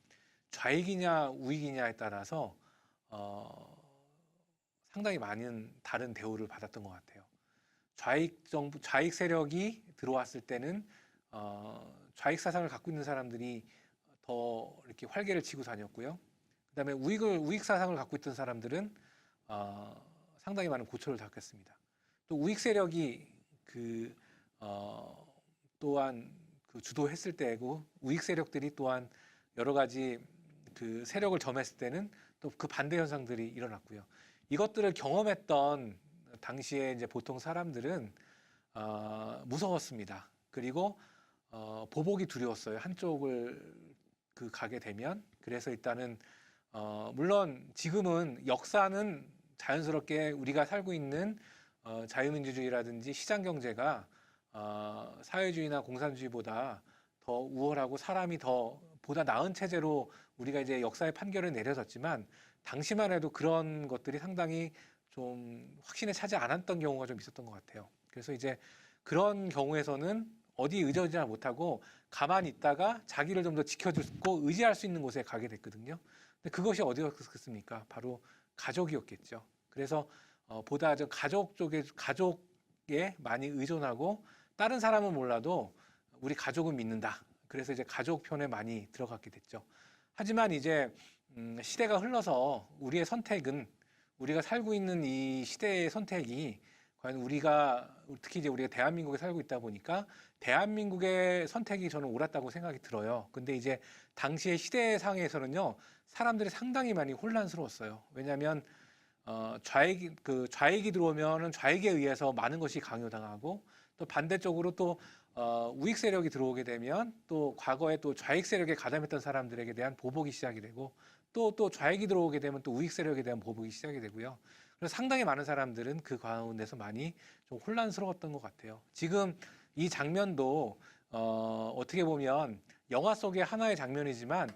좌익이냐 우익이냐에 따라서 상당히 많은 다른 대우를 받았던 것 같아요. 좌익 세력이 들어왔을 때는 좌익 사상을 갖고 있는 사람들이 더 이렇게 활개를 치고 다녔고요. 그다음에 우익 사상을 갖고 있던 사람들은 상당히 많은 고초를 겪었습니다. 또 우익 세력이 또한 그 주도했을 때고 우익 세력들이 또한 여러 가지 그 세력을 점했을 때는 또 그 반대 현상들이 일어났고요. 이것들을 경험했던 당시에 이제 보통 사람들은 무서웠습니다. 그리고 보복이 두려웠어요. 한쪽을 가게 되면. 그래서 일단은 물론 지금은 역사는 자연스럽게 우리가 살고 있는 자유민주주의라든지 시장경제가 사회주의나 공산주의보다 더 우월하고 사람이 더 보다 나은 체제로 우리가 이제 역사의 판결을 내려졌지만 당시만 해도 그런 것들이 상당히 좀 확신에 차지 않았던 경우가 좀 있었던 것 같아요. 그래서 이제 그런 경우에서는 어디 의존하지 못하고 가만히 있다가 자기를 좀 더 지켜주고 의지할 수 있는 곳에 가게 됐거든요. 근데 그것이 어디였겠습니까? 바로 가족이었겠죠. 그래서 보다 좀 가족에 많이 의존하고 다른 사람은 몰라도 우리 가족은 믿는다. 그래서 이제 가족 편에 많이 들어갔게 됐죠. 하지만 이제 시대가 흘러서 우리의 선택은 우리가 살고 있는 이 시대의 선택이 과연 우리가 특히 이제 우리가 대한민국에 살고 있다 보니까 대한민국의 선택이 저는 옳았다고 생각이 들어요. 근데 이제 당시의 시대상에서는요 사람들이 상당히 많이 혼란스러웠어요. 왜냐하면 좌익이 들어오면은 좌익에 의해서 많은 것이 강요당하고 또 반대쪽으로 또 우익 세력이 들어오게 되면 또 과거에 또 좌익 세력에 가담했던 사람들에게 대한 보복이 시작이 되고 또 좌익이 들어오게 되면 또 우익 세력에 대한 보복이 시작이 되고요. 그래서 상당히 많은 사람들은 그 가운데서 많이 좀 혼란스러웠던 것 같아요. 지금 이 장면도 어떻게 보면 영화 속의 하나의 장면이지만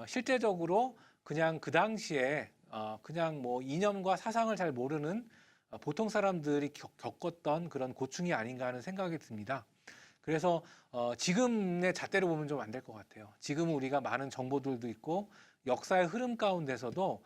실제적으로 그냥 그 당시에 그냥 뭐 이념과 사상을 잘 모르는 보통 사람들이 겪었던 그런 고충이 아닌가 하는 생각이 듭니다. 그래서 지금의 잣대로 보면 좀 안 될 것 같아요. 지금 우리가 많은 정보들도 있고 역사의 흐름 가운데서도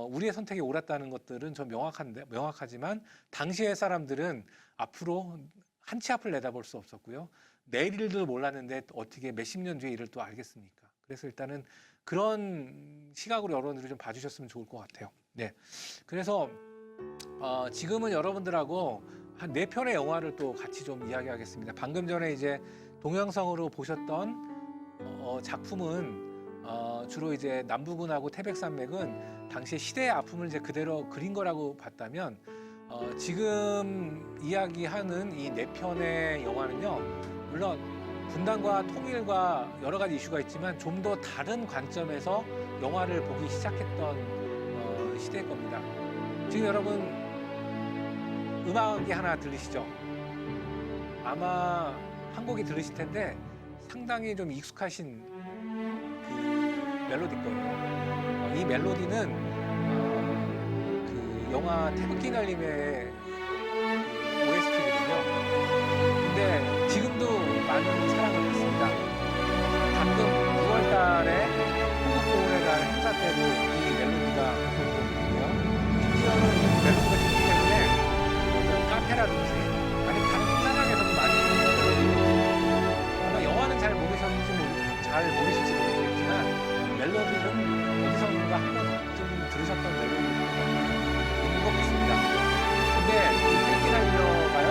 우리의 선택이 옳았다는 것들은 좀 명확하지만 당시의 사람들은 앞으로 한 치 앞을 내다볼 수 없었고요. 내일 일도 몰랐는데 어떻게 몇십 년 뒤에 일을 또 알겠습니까? 그래서 일단은 그런 시각으로 여러분들이 좀 봐주셨으면 좋을 것 같아요. 네, 그래서 지금은 여러분들하고 한 4편의 영화를 또 같이 좀 이야기하겠습니다. 방금 전에 이제 동영상으로 보셨던 작품은 주로 이제 남부군하고 태백산맥은 당시의 시대의 아픔을 이제 그대로 그린 거라고 봤다면 지금 이야기하는 이 4편의 영화는요, 물론 분단과 통일과 여러 가지 이슈가 있지만 좀 더 다른 관점에서 영화를 보기 시작했던 시대일 겁니다. 지금 여러분 음악이 하나 들리시죠? 아마 한 곡이 들으실 텐데 상당히 좀 익숙하신 그 멜로디일 거예요. 이 멜로디는 그 영화 태극기 날림의 OST거든요. 근데 지금도 많은 사랑을 받습니다. 가끔 9월 달에 한국보훈의 날 행사 때도 이 멜로디가 부르고요. 심지어는 이 멜로디가 좋기 때문에 어떤 카페라든지 아니 다른 행사장에서도 많이 부르는 멜로디고 아마 영화는 잘 모르실지 모르겠지만 멜로디는 어디선가 한 번쯤 들으셨던 멜로디인 것 같습니다. 근데 이 태극기 날려가요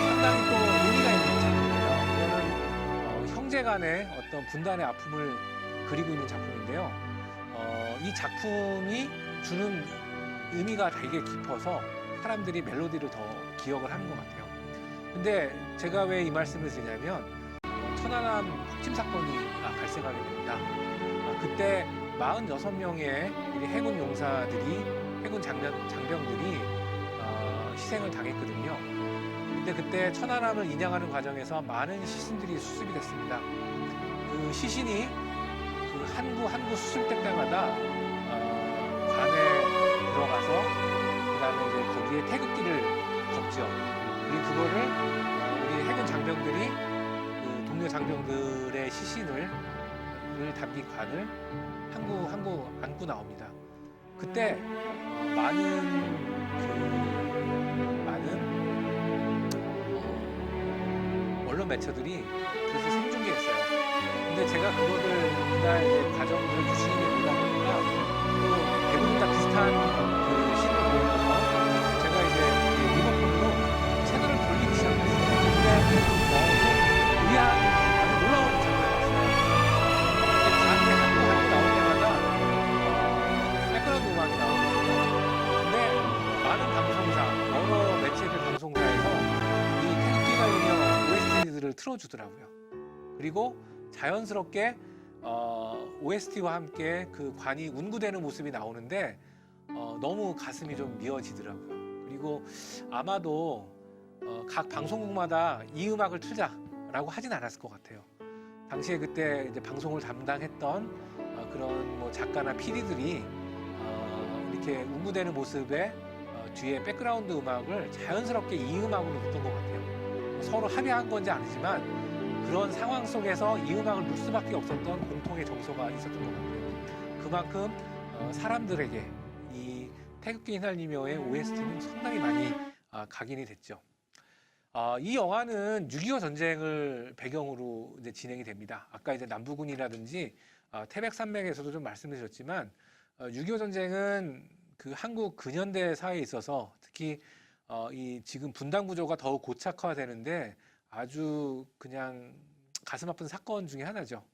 상당히 또 의미가 있는 작품이에요. 이거는 형제 간의 어떤 분단의 아픔을 그리고 있는 작품인데요. 이 작품이 주는 의미가 되게 깊어서 사람들이 멜로디를 더 기억을 하는 것 같아요. 근데 제가 왜 이 말씀을 드리냐면 천안함 확침 사건이 발생하게 됩니다. 그때 46명의 우리 해군 용사들이 해군 장병들이 희생을 당했거든요. 근데 그때 천안함을 인양하는 과정에서 많은 시신들이 수습이 됐습니다. 그 시신이 그 한 구 수습될 때마다 관에 들어가서 그다음에 이제 거기에 태극기를 덮죠. 그리고 그거를 우리 해군 장병들이 그 동료 장병들의 시신을 담긴 관을 한 구 안고 나옵니다. 그때 언론 매체들이 그래서 생중계했어요. 근데 제가 그거를 그날 이제 과정들을 유심히 보다 보니까 또 대부분 다 비슷한 그 신을 보여서 제가 이제 리모컨으로 채널을 돌리기 시작했어요. 근데 우리야 아주 놀라운 장면이었어요. 관이 한국 나올 때마다 백그라운드 음악이 나오거든요. 근데 많은 방송사, 여러 매체들 방송사에서 이 태극기 달리며 OST들을 틀어주더라고요. 그리고 자연스럽게 OST와 함께 그 관이 운구되는 모습이 나오는데 너무 가슴이 좀 미어지더라고요. 그리고 아마도 각 방송국마다 이 음악을 틀자라고 하진 않았을 것 같아요. 당시에 그때 이제 방송을 담당했던 그런 뭐 작가나 PD들이 이렇게 운구되는 모습에 뒤에 백그라운드 음악을 자연스럽게 이 음악으로 넣었던 것 같아요. 서로 합의한 건지 아니지만 그런 상황 속에서 이 음악을 넣을 수밖에 없었던 공통의 정서가 있었던 것 같아요. 그만큼 사람들에게 이 태극기 휘날리며의 OST는 상당히 많이 각인이 됐죠. 이 영화는 6.25 전쟁을 배경으로 이제 진행이 됩니다. 아까 이제 남부군이라든지 태백산맥에서도 좀 말씀드렸지만 6.25 전쟁은 그 한국 근현대 사회에 있어서 특히 이 지금 분단 구조가 더욱 고착화되는데 아주 그냥 가슴 아픈 사건 중에 하나죠.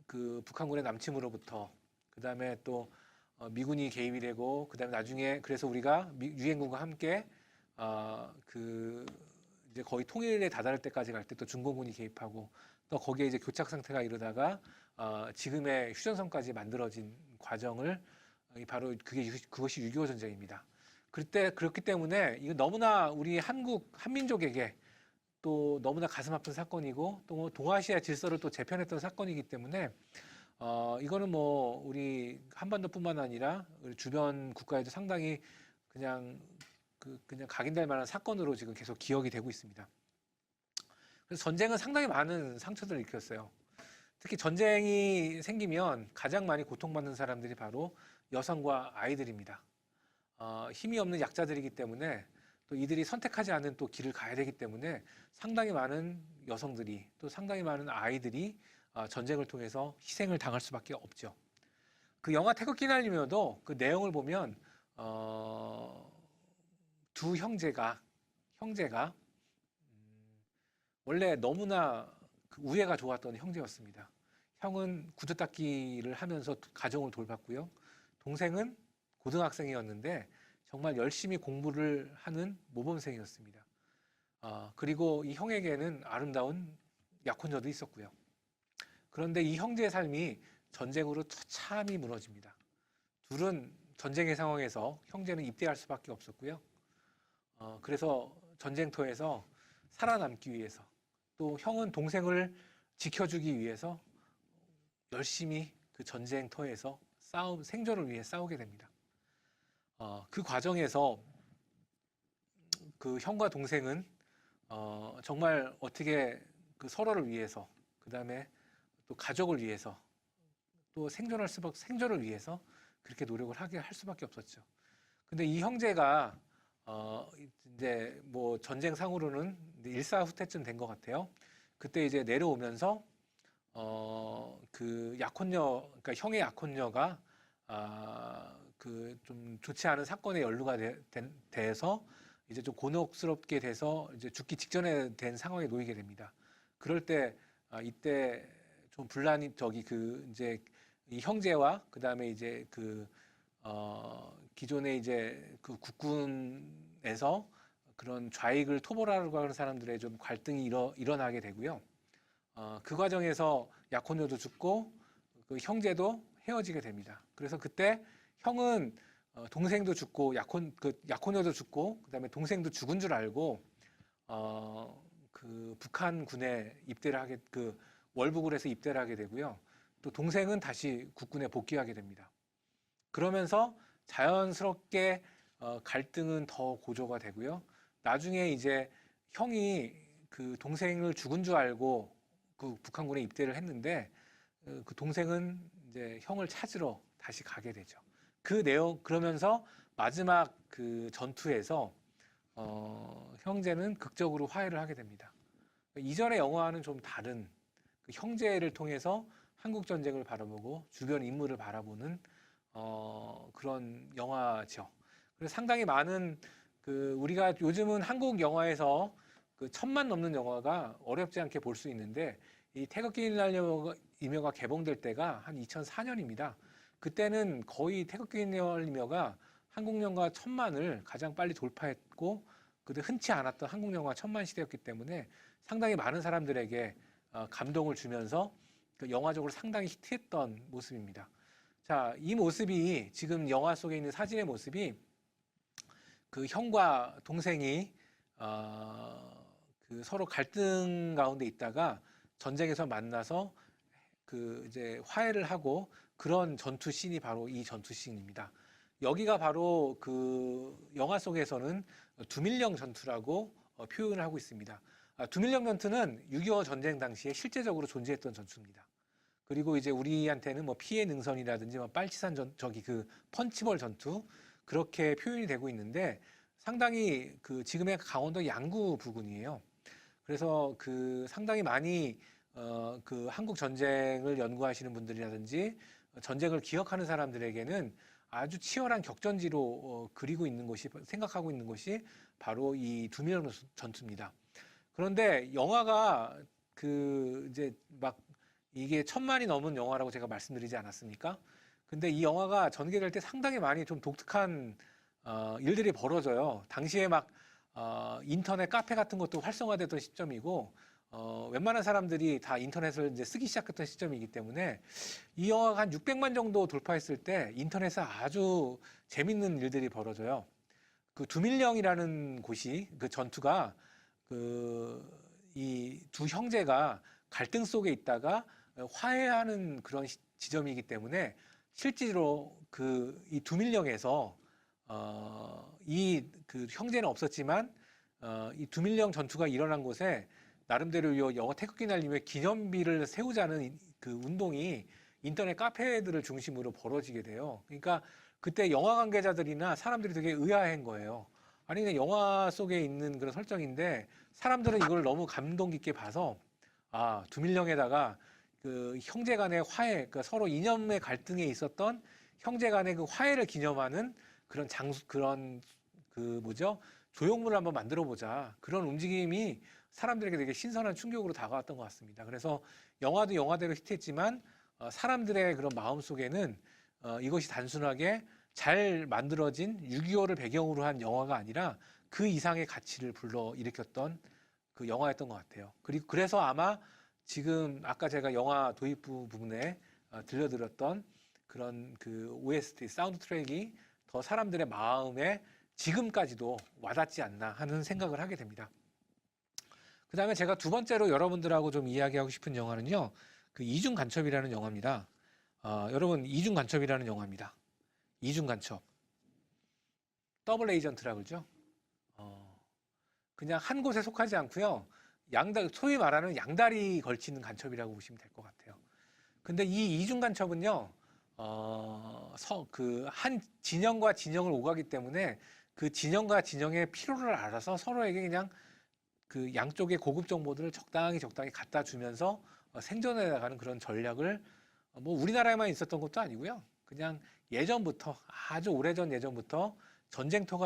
북한군의 남침으로부터 그다음에 또 미군이 개입이 되고 그다음에 나중에 그래서 우리가 유엔군과 함께 이제 거의 통일에 다다를 때까지 갈 때 또 중공군이 개입하고 또 거기에 이제 교착 상태가 이르다가 지금의 휴전선까지 만들어진 과정을 바로 그것이 6.25 전쟁입니다. 그렇기 때문에 이거 너무나 우리 한민족에게 또 너무나 가슴 아픈 사건이고 또 동아시아 질서를 또 재편했던 사건이기 때문에 이거는 뭐 우리 한반도뿐만 아니라 우리 주변 국가에도 상당히 그냥 각인될 만한 사건으로 지금 계속 기억이 되고 있습니다. 그래서 전쟁은 상당히 많은 상처들을 일으켰어요. 특히 전쟁이 생기면 가장 많이 고통받는 사람들이 바로 여성과 아이들입니다. 힘이 없는 약자들이기 때문에 또 이들이 선택하지 않은 또 길을 가야 되기 때문에 상당히 많은 여성들이 또 상당히 많은 아이들이 전쟁을 통해서 희생을 당할 수밖에 없죠. 그 영화 태극기 날리며도 그 내용을 보면 두 형제가 원래 너무나 우애가 좋았던 형제였습니다. 형은 구두닦이를 하면서 가정을 돌봤고요. 동생은 고등학생이었는데 정말 열심히 공부를 하는 모범생이었습니다. 그리고 이 형에게는 아름다운 약혼녀도 있었고요. 그런데 이 형제의 삶이 전쟁으로 처참히 무너집니다. 둘은 전쟁의 상황에서 형제는 입대할 수밖에 없었고요. 그래서 전쟁터에서 살아남기 위해서 또 형은 동생을 지켜주기 위해서 열심히 그 전쟁터에서 생존을 위해 싸우게 됩니다. 그 과정에서 그 형과 동생은 정말 어떻게 그 서로를 위해서 그다음에 또 가족을 위해서 또 생존을 위해서 그렇게 노력을 할 수밖에 없었죠. 근데 이 형제가 이제 뭐 전쟁 상으로는 일사후퇴쯤 된 것 같아요. 그때 이제 내려오면서 그 약혼녀, 그러니까 형의 약혼녀가 그 좀 좋지 않은 사건에 연루가 돼서 이제 좀 곤혹스럽게 돼서 이제 죽기 직전에 된 상황에 놓이게 됩니다. 그럴 때 이때 좀 분란이 이제 이 형제와 그다음에 이제 기존에 이제 그 국군에서 그런 좌익을 토벌하려고 하는 사람들의 좀 갈등이 일어나게 되고요. 그 과정에서 약혼녀도 죽고 그 형제도 헤어지게 됩니다. 그래서 그때 형은 동생도 죽고 약혼녀도 죽고 그다음에 동생도 죽은 줄 알고 그 북한군에 입대를 하게 그 월북을 해서 입대를 하게 되고요. 또 동생은 다시 국군에 복귀하게 됩니다. 그러면서 자연스럽게 갈등은 더 고조가 되고요. 나중에 이제 형이 그 동생을 죽은 줄 알고 그 북한군에 입대를 했는데 그 동생은 이제 형을 찾으러 다시 가게 되죠. 그 내용 그러면서 마지막 그 전투에서 형제는 극적으로 화해를 하게 됩니다. 이전의 영화와는 좀 다른 그 형제를 통해서 한국 전쟁을 바라보고 주변 인물을 바라보는 그런 영화죠. 그래서 상당히 많은 그 우리가 요즘은 한국 영화에서 그 1000만 넘는 영화가 어렵지 않게 볼 수 있는데 이 태극기 날리며가 개봉될 때가 한 2004년입니다. 그때는 거의 태극기 날리며가 한국 영화 1000만을 가장 빨리 돌파했고 그때 흔치 않았던 한국 영화 1000만 시대였기 때문에 상당히 많은 사람들에게 감동을 주면서 그 영화적으로 상당히 히트했던 모습입니다. 자, 이 모습이 지금 영화 속에 있는 사진의 모습이 그 형과 동생이 그 서로 갈등 가운데 있다가 전쟁에서 만나서 그 이제 화해를 하고 그런 전투 씬이 바로 이 전투 씬입니다. 여기가 바로 그 영화 속에서는 두밀령 전투라고 표현을 하고 있습니다. 두밀령 전투는 6.25 전쟁 당시에 실제적으로 존재했던 전투입니다. 그리고 이제 우리한테는 뭐 피해 능선이라든지 뭐 빨치산 저기 그 펀치볼 전투 그렇게 표현이 되고 있는데 상당히 그 지금의 강원도 양구 부근이에요. 그래서 그 상당히 많이 그 한국 전쟁을 연구하시는 분들이라든지 전쟁을 기억하는 사람들에게는 아주 치열한 격전지로 그리고 있는 곳이 생각하고 있는 것이 바로 이 두밀령 전투입니다. 그런데 영화가 그 이제 막 이게 1000만이 넘은 영화라고 제가 말씀드리지 않았습니까? 근데 이 영화가 전개될 때 상당히 많이 좀 독특한 일들이 벌어져요. 당시에 막 인터넷 카페 같은 것도 활성화되던 시점이고 웬만한 사람들이 다 인터넷을 이제 쓰기 시작했던 시점이기 때문에 이 영화가 한 600만 정도 돌파했을 때 인터넷에 아주 재밌는 일들이 벌어져요. 그 두밀령이라는 곳이 그 전투가 그 이 두 형제가 갈등 속에 있다가 화해하는 그런 지점이기 때문에 실제로 그 이 두밀령에서 이 그 형제는 없었지만 이 두밀령 전투가 일어난 곳에 나름대로 이 영화 태극기 날리며 기념비를 세우자는 그 운동이 인터넷 카페들을 중심으로 벌어지게 돼요. 그러니까 그때 영화 관계자들이나 사람들이 되게 의아한 거예요. 아니 그냥 영화 속에 있는 그런 설정인데 사람들은 이걸 너무 감동 깊게 봐서 아 두밀령에다가 그 형제간의 화해, 그러니까 서로 이념의 갈등에 있었던 형제간의 그 화해를 기념하는 그런 그런 그 뭐죠 조형물을 한번 만들어 보자 그런 움직임이 사람들에게 되게 신선한 충격으로 다가왔던 것 같습니다. 그래서 영화도 영화대로 히트했지만 사람들의 그런 마음 속에는 이것이 단순하게 잘 만들어진 6.25를 배경으로 한 영화가 아니라 그 이상의 가치를 불러일으켰던 그 영화였던 것 같아요. 그리고 그래서 아마 지금 아까 제가 영화 도입부 부분에 들려드렸던 그런 그 OST 사운드 트랙이 더 사람들의 마음에 지금까지도 와닿지 않나 하는 생각을 하게 됩니다. 그 다음에 제가 두 번째로 여러분들하고 좀 이야기하고 싶은 영화는요, 그 이중간첩이라는 영화입니다. 여러분, 이중간첩이라는 영화입니다. 이중간첩. 더블 에이전트라 그러죠. 그냥 한 곳에 속하지 않고요. 소위 말하는 양다리 걸치는 간첩이라고 보시면 될 것 같아요. 근데 이 이중간첩은요, 그 한 진영과 진영을 오가기 때문에 그 진영과 진영의 필요를 알아서 서로에게 그냥 그 양쪽의 고급 정보들을 적당히 갖다 주면서 생존해 나가는 그런 전략을 뭐 우리나라에만 있었던 것도 아니고요. 그냥 예전부터 아주 오래전 예전부터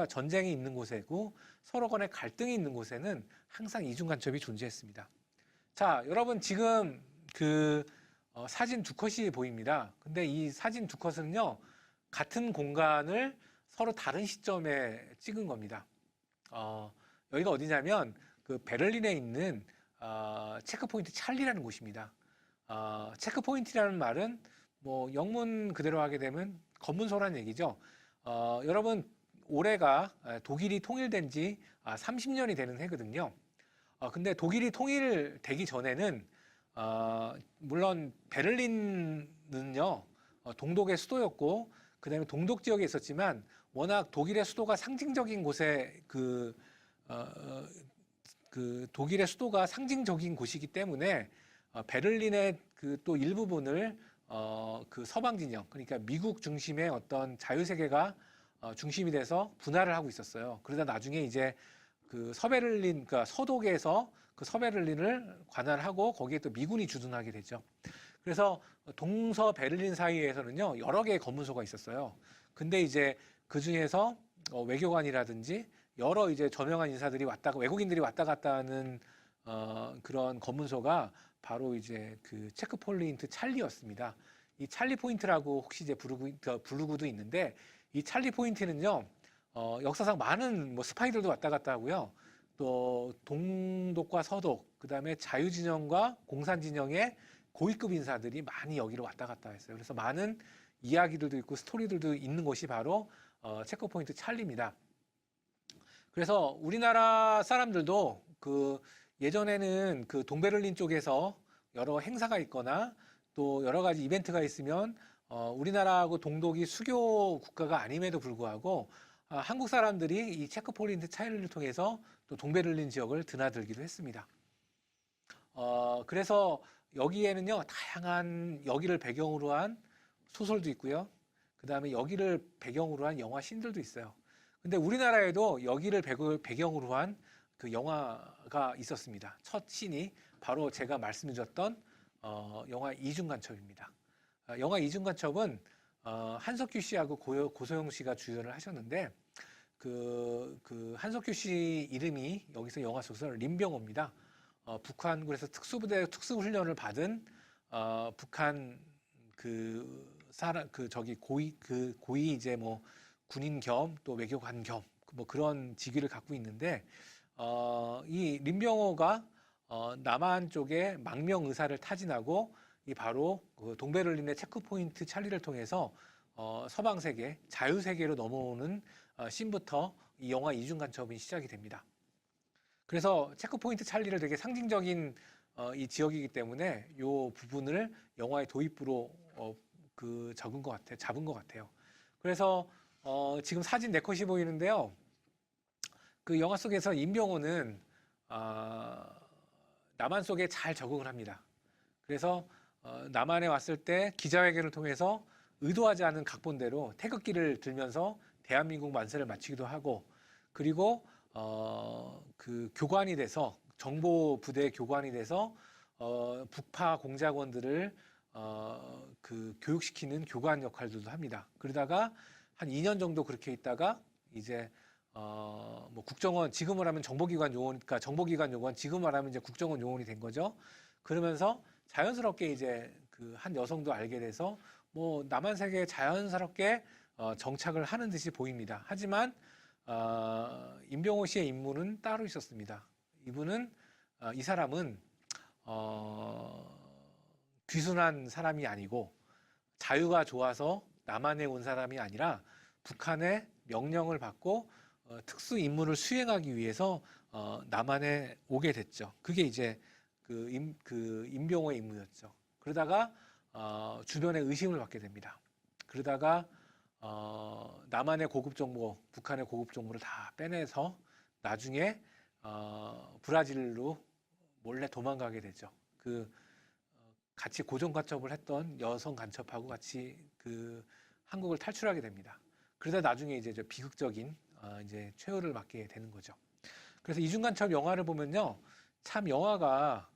전쟁이 있는 곳이고 서로 간에 갈등이 있는 곳에는 항상 이중간첩이 존재했습니다. 자, 여러분 지금 그 사진 두 컷이 보입니다. 근데 이 사진 두 컷은요, 같은 공간을 서로 다른 시점에 찍은 겁니다. 여기가 어디냐면 그 베를린에 있는 체크포인트 찰리라는 곳입니다. 체크포인트라는 말은 뭐 영문 그대로 하게 되면 검문소라는 얘기죠. 여러분 올해가 독일이 통일된 지 30년이 되는 해거든요. 근데 독일이 통일되기 전에는 물론 베를린은요 동독의 수도였고 그다음에 동독 지역에 있었지만 워낙 독일의 수도가 상징적인 곳에 그 독일의 수도가 상징적인 곳이기 때문에 베를린의 그 또 일부분을 그 서방 진영 그러니까 미국 중심의 어떤 자유세계가 중심이 돼서 분할을 하고 있었어요. 그러다 나중에 이제 그 서베를린 그러니까 서독에서 그 서베를린을 관할하고 거기에 또 미군이 주둔하게 되죠. 그래서 동서 베를린 사이에서는요 여러 개의 검문소가 있었어요. 근데 이제 그 중에서 외교관이라든지 여러 이제 저명한 인사들이 외국인들이 왔다 갔다 하는 그런 검문소가 바로 이제 그 체크포인트 찰리였습니다. 이 찰리 포인트라고 혹시 이제 부르고도 있는데 이 찰리 포인트는요 역사상 많은 뭐 스파이들도 왔다 갔다 하고요. 또 동독과 서독, 그다음에 자유진영과 공산진영의 고위급 인사들이 많이 여기로 왔다 갔다 했어요. 그래서 많은 이야기들도 있고 스토리들도 있는 곳이 바로 체크포인트 찰리입니다. 그래서 우리나라 사람들도 그 예전에는 그 동베를린 쪽에서 여러 행사가 있거나 또 여러 가지 이벤트가 있으면 우리나라하고 동독이 수교 국가가 아님에도 불구하고 한국 사람들이 이 체크포인트 찰리를 통해서 또 동베를린 지역을 드나들기도 했습니다. 그래서 여기에는요 다양한 여기를 배경으로 한 소설도 있고요. 그 다음에 여기를 배경으로 한 영화 씬들도 있어요. 근데 우리나라에도 여기를 배경으로 한 그 영화가 있었습니다. 첫 씬이 바로 제가 말씀드렸던 영화 이중간첩입니다. 영화 이중간첩은 한석규 씨하고 고소영 씨가 주연을 하셨는데 그 한석규 씨 이름이 여기서 영화 속에서 림병호입니다. 북한군에서 특수부대 특수훈련을 받은 북한 고위 이제 뭐 군인 겸 또 외교관 겸 뭐 그런 직위를 갖고 있는데 이 림병호가 남한 쪽에 망명 의사를 타진하고 이 바로 그 동베를린의 체크포인트 찰리를 통해서 서방 세계 자유 세계로 넘어오는 씬부터 이 영화 이중간첩이 시작이 됩니다. 그래서 체크포인트 찰리를 되게 상징적인 이 지역이기 때문에 이 부분을 영화의 도입부로 잡은 것 같아요. 그래서 지금 사진 4컷이 보이는데요. 그 영화 속에서 임병호는 남한 속에 잘 적응을 합니다. 그래서 남한에 왔을 때 기자회견을 통해서 의도하지 않은 각본대로 태극기를 들면서 대한민국 만세를 마치기도 하고 그리고 그 교관이 돼서 정보 부대 교관이 돼서 북파 공작원들을 그 교육시키는 교관 역할들도 합니다. 그러다가 한 2년 정도 그렇게 있다가 이제 뭐 국정원 지금을 하면 정보기관 요원, 그러니까 정보기관 요원 지금 말하면 이제 국정원 요원이 된 거죠. 그러면서 자연스럽게 이제 그 한 여성도 알게 돼서 뭐 남한 세계에 자연스럽게 정착을 하는 듯이 보입니다. 하지만 임병호 씨의 임무는 따로 있었습니다. 이 사람은 귀순한 사람이 아니고 자유가 좋아서 남한에 온 사람이 아니라 북한의 명령을 받고 특수 임무를 수행하기 위해서 남한에 오게 됐죠. 그게 이제 그 임병호의 임무였죠. 그러다가 주변에 의심을 받게 됩니다. 그러다가 남한의 고급 정보, 북한의 고급 정보를 다 빼내서 나중에 브라질로 몰래 도망가게 되죠. 같이 고정 간첩을 했던 여성 간첩하고 같이 한국을 탈출하게 됩니다. 그러다 나중에 이제 비극적인 이제 최후를 맞게 되는 거죠. 그래서 이중간첩 영화를 보면요, 참 영화가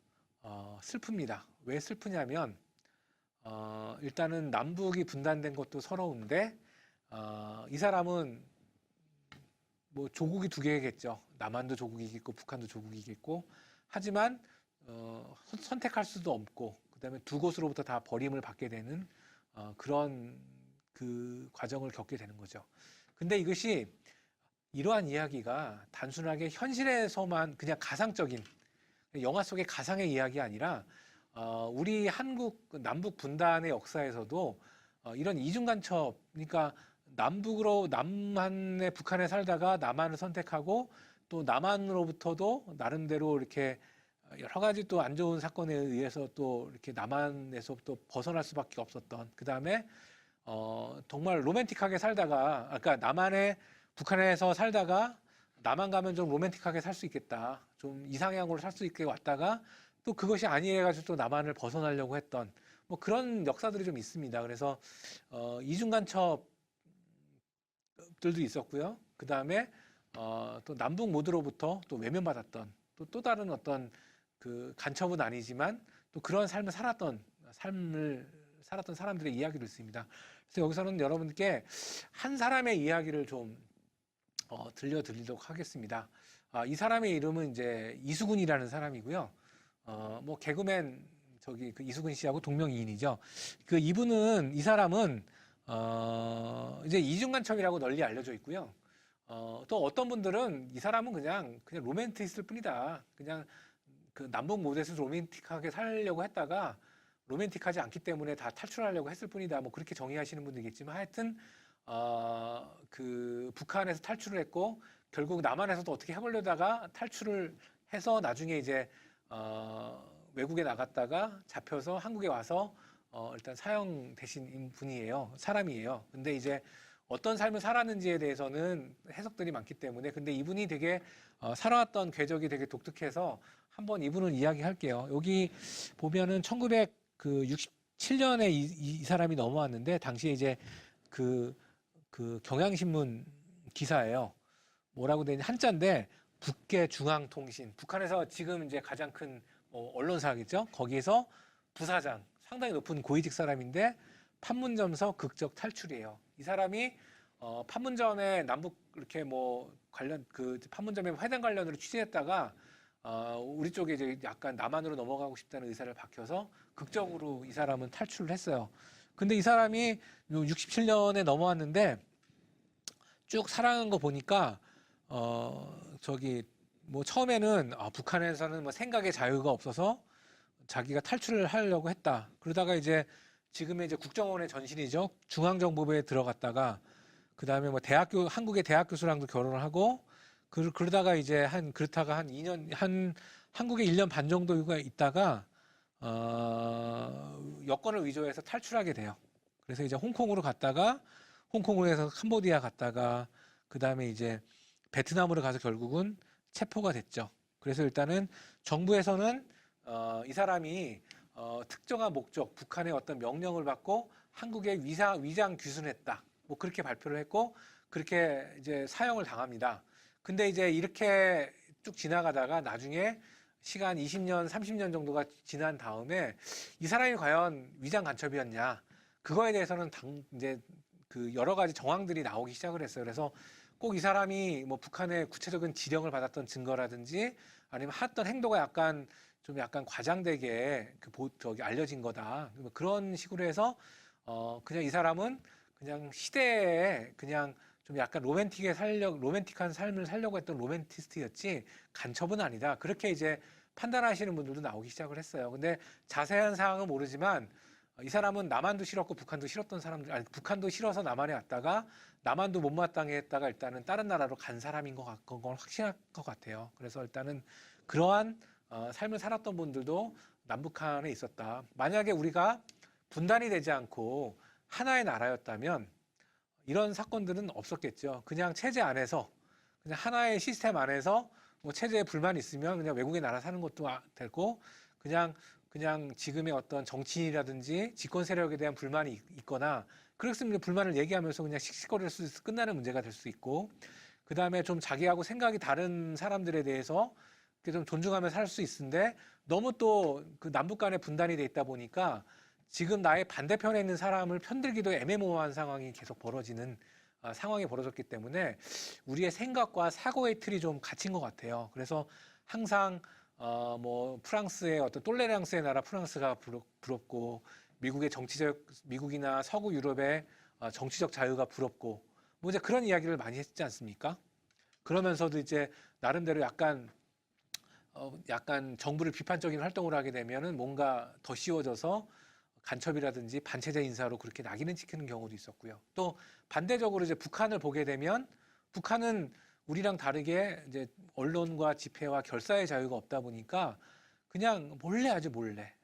슬픕니다. 왜 슬프냐면 일단은 남북이 분단된 것도 서러운데 이 사람은 뭐 조국이 2개겠죠. 남한도 조국이겠고 북한도 조국이겠고 하지만 선택할 수도 없고 그다음에 두 곳으로부터 다 버림을 받게 되는 그런 그 과정을 겪게 되는 거죠. 근데 이것이 이러한 이야기가 단순하게 현실에서만 그냥 가상적인 영화 속의 가상의 이야기 아니라 우리 한국 남북 분단의 역사에서도 이런 이중간첩, 그러니까 남북으로 남한에 북한에 살다가 남한을 선택하고 또 남한으로부터도 나름대로 이렇게 여러 가지 또 안 좋은 사건에 의해서 또 이렇게 남한에서 또 벗어날 수밖에 없었던, 그 다음에 정말 로맨틱하게 살다가, 아까 남한에 북한에서 살다가 남한 가면 좀 로맨틱하게 살 수 있겠다, 좀 이상향으로 살 수 있게 왔다가 또 그것이 아니해가지고 또 남한을 벗어나려고 했던 뭐 그런 역사들이 좀 있습니다. 그래서 이중 간첩들도 있었고요. 그 다음에 또 남북 모두로부터 또 외면받았던 또 다른 어떤 그 간첩은 아니지만 또 그런 삶을 살았던 사람들의 이야기를 있습니다. 그래서 여기서는 여러분께 한 사람의 이야기를 좀 들려드리도록 하겠습니다. 이 사람의 이름은 이제 이수근이라는 사람이고요. 뭐 개그맨 그 이수근 씨하고 동명이인이죠. 이 사람은 이제 이중간첩이라고 널리 알려져 있고요. 또 어떤 분들은 이 사람은 그냥 로맨티스트일 뿐이다. 그냥 그 남북 모두에서 로맨틱하게 살려고 했다가 로맨틱하지 않기 때문에 다 탈출하려고 했을 뿐이다. 뭐 그렇게 정의하시는 분들이겠지만 하여튼 그 북한에서 탈출을 했고 결국 남한에서도 어떻게 해보려다가 탈출을 해서 나중에 이제 외국에 나갔다가 잡혀서 한국에 와서 일단 사형되신 사람이에요. 근데 이제 어떤 삶을 살았는지에 대해서는 해석들이 많기 때문에, 근데 이분이 되게 살아왔던 궤적이 되게 독특해서 한번 이분을 이야기할게요. 여기 보면은 1967년에 이 사람이 넘어왔는데 당시에 이제 그 경향신문 기사예요. 뭐라고 되냐, 한자인데 북계중앙통신, 북한에서 지금 이제 가장 큰 언론사겠죠. 거기에서 부사장, 상당히 높은 고위직 사람인데 판문점서 극적 탈출이에요. 이 사람이 판문점에 남북 이렇게 뭐 관련 판문점에 회담 관련으로 취재했다가 우리 쪽에 이제 약간 남한으로 넘어가고 싶다는 의사를 밝혀서 극적으로 이 사람은 탈출을 했어요. 근데 이 사람이 67년에 넘어왔는데 쭉 살아가는 거 보니까 뭐 처음에는 북한에서는 뭐 생각의 자유가 없어서 자기가 탈출을 하려고 했다. 그러다가 이제 지금의 이제 국정원의 전신이죠. 중앙정보부에 들어갔다가 그 다음에 뭐 한국의 대학 교수랑도 결혼을 하고 그러다가 이제 그렇다가 한 2년 한국에 1년 반 정도가 있다가 여권을 위조해서 탈출하게 돼요. 그래서 이제 홍콩으로 갔다가 홍콩으로 해서 캄보디아 갔다가 그 다음에 이제 베트남으로 가서 결국은 체포가 됐죠. 그래서 일단은 정부에서는 이 사람이 특정한 목적, 북한의 어떤 명령을 받고 한국에 위장 귀순했다. 뭐 그렇게 발표를 했고 그렇게 이제 사형을 당합니다. 근데 이제 이렇게 쭉 지나가다가 나중에 시간 20년, 30년 정도가 지난 다음에 이 사람이 과연 위장 간첩이었냐? 그거에 대해서는 이제 그 여러 가지 정황들이 나오기 시작을 했어요. 그래서 꼭 이 사람이 뭐 북한의 구체적인 지령을 받았던 증거라든지 아니면 했던 행동가 약간 과장되게 알려진 거다. 그런 식으로 해서 그냥 이 사람은 그냥 시대에 그냥 좀 약간 로맨틱한 삶을 살려고 했던 로맨티스트였지 간첩은 아니다. 그렇게 이제 판단하시는 분들도 나오기 시작을 했어요. 근데 자세한 사항은 모르지만 이 사람은 남한도 싫었고 북한도 싫었던 사람들, 아니 북한도 싫어서 남한에 왔다가 남한도 못마땅해 했다가 일단은 다른 나라로 간 사람인 건 확신할 것 같아요. 그래서 일단은 그러한 삶을 살았던 분들도 남북한에 있었다. 만약에 우리가 분단이 되지 않고 하나의 나라였다면 이런 사건들은 없었겠죠. 그냥 체제 안에서, 그냥 하나의 시스템 안에서 뭐 체제에 불만이 있으면 그냥 외국에 나라 사는 것도 되고 그냥 지금의 어떤 정치인이라든지 집권 세력에 대한 불만이 있거나 그랬으면 불만을 얘기하면서 그냥 씩씩거려서 끝나는 문제가 될 수 있고, 그 다음에 좀 자기하고 생각이 다른 사람들에 대해서 좀 존중하며 살 수 있는데 너무 또 그 남북 간의 분단이 돼 있다 보니까 지금 나의 반대편에 있는 사람을 편들기도 애매모호한 상황이 계속 벌어지는 상황이 벌어졌기 때문에 우리의 생각과 사고의 틀이 좀 갇힌 것 같아요. 그래서 항상 뭐 프랑스의 어떤 똘레랑스의 나라 프랑스가 부럽고 미국이나 서구 유럽의 정치적 자유가 부럽고 뭐 이제 그런 이야기를 많이 했지 않습니까? 그러면서도 이제 나름대로 약간 정부를 비판적인 활동을 하게 되면은 뭔가 더 쉬워져서 간첩이라든지 반체제 인사로 그렇게 낙인을 찍히는 경우도 있었고요. 또 반대적으로 이제 북한을 보게 되면 북한은 우리랑 다르게 이제 언론과 집회와 결사의 자유가 없다 보니까 그냥 몰래 아주 몰래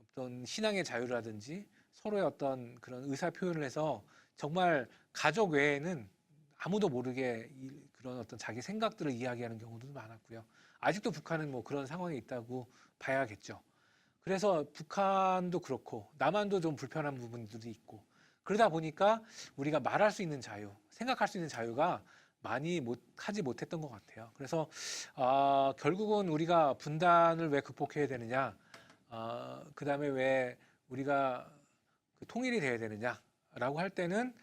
어떤 신앙의 자유라든지 서로의 어떤 그런 의사 표현을 해서 정말 가족 외에는 아무도 모르게 그런 어떤 자기 생각들을 이야기하는 경우도 많았고요. 아직도 북한은 뭐 그런 상황에 있다고 봐야겠죠. 그래서 북한도 그렇고 남한도 좀 불편한 부분들이 있고 그러다 보니까 우리가 말할 수 있는 자유, 생각할 수 있는 자유가 많이 하지 못했던 것 같아요. 그래서 결국은 우리가 분단을 왜 극복해야 되느냐, 그다음에 왜 우리가 그 통일이 돼야 되느냐라고 할 때는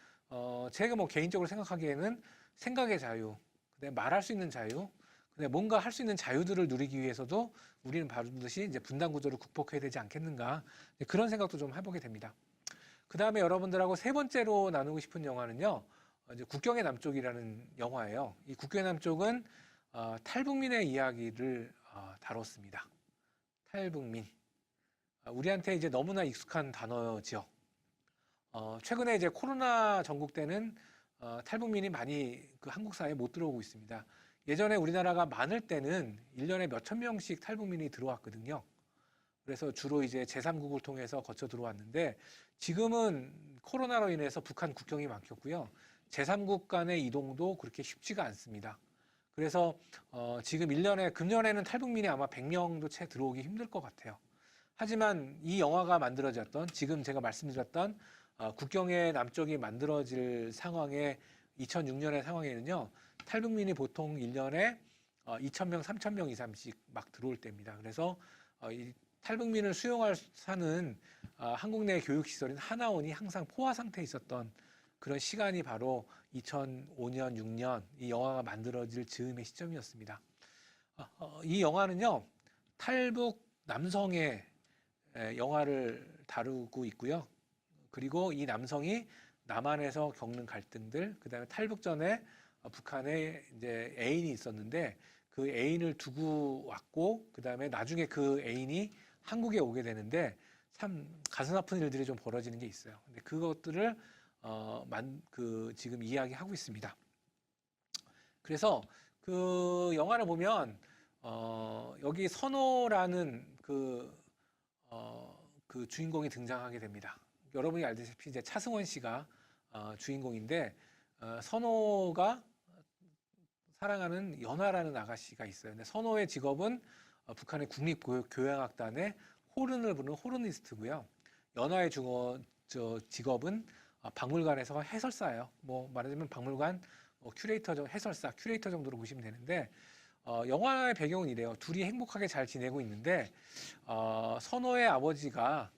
제가 뭐 개인적으로 생각하기에는 생각의 자유, 그다음에 말할 수 있는 자유, 그다음에 뭔가 할 수 있는 자유들을 누리기 위해서도 우리는 반드시 이제 분단 구조를 극복해야 되지 않겠는가 그런 생각도 좀 해보게 됩니다. 그다음에 여러분들하고 세 번째로 나누고 싶은 영화는요, 이제 국경의 남쪽이라는 영화예요. 이 국경의 남쪽은 탈북민의 이야기를 다뤘습니다. 탈북민. 우리한테 이제 너무나 익숙한 단어죠. 최근에 이제 코로나 전국 때는 탈북민이 많이 그 한국 사회에 못 들어오고 있습니다. 예전에 우리나라가 많을 때는 1년에 몇천 명씩 탈북민이 들어왔거든요. 그래서 주로 이제 제3국을 통해서 거쳐 들어왔는데 지금은 코로나로 인해서 북한 국경이 막혔고요. 제3국 간의 이동도 그렇게 쉽지가 않습니다. 그래서 지금 금년에는 탈북민이 아마 100명도 채 들어오기 힘들 것 같아요. 하지만 이 영화가 만들어졌던 지금 제가 말씀드렸던 국경의 남쪽이 만들어질 상황에 2006년의 상황에는요. 탈북민이 보통 1년에 2,000명, 3,000명 이상씩 막 들어올 때입니다. 그래서 이 탈북민을 사는 한국 내 교육시설인 하나원이 항상 포화 상태에 있었던 그런 시간이 바로 2005년, 6년 이 영화가 만들어질 즈음의 시점이었습니다. 이 영화는요. 탈북 남성의 영화를 다루고 있고요. 그리고 이 남성이 남한에서 겪는 갈등들, 그다음에 탈북 전에 북한에 이제 애인이 있었는데 그 애인을 두고 왔고, 그다음에 나중에 그 애인이 한국에 오게 되는데 참 가슴 아픈 일들이 좀 벌어지는 게 있어요. 근데 그것들을 지금 이야기하고 있습니다. 그래서 그 영화를 보면 여기 선호라는 그 주인공이 등장하게 됩니다. 여러분이 알다시피 이제 차승원 씨가 주인공인데 선호가 사랑하는 연화라는 아가씨가 있어요. 근데 선호의 직업은 북한의 국립교향악단의 호른을 부르는 호르니스트고요. 연화의 직업은 박물관에서 해설사예요. 뭐 말하자면 박물관 해설사, 큐레이터 정도로 보시면 되는데 영화의 배경은 이래요. 둘이 행복하게 잘 지내고 있는데 선호의 아버지가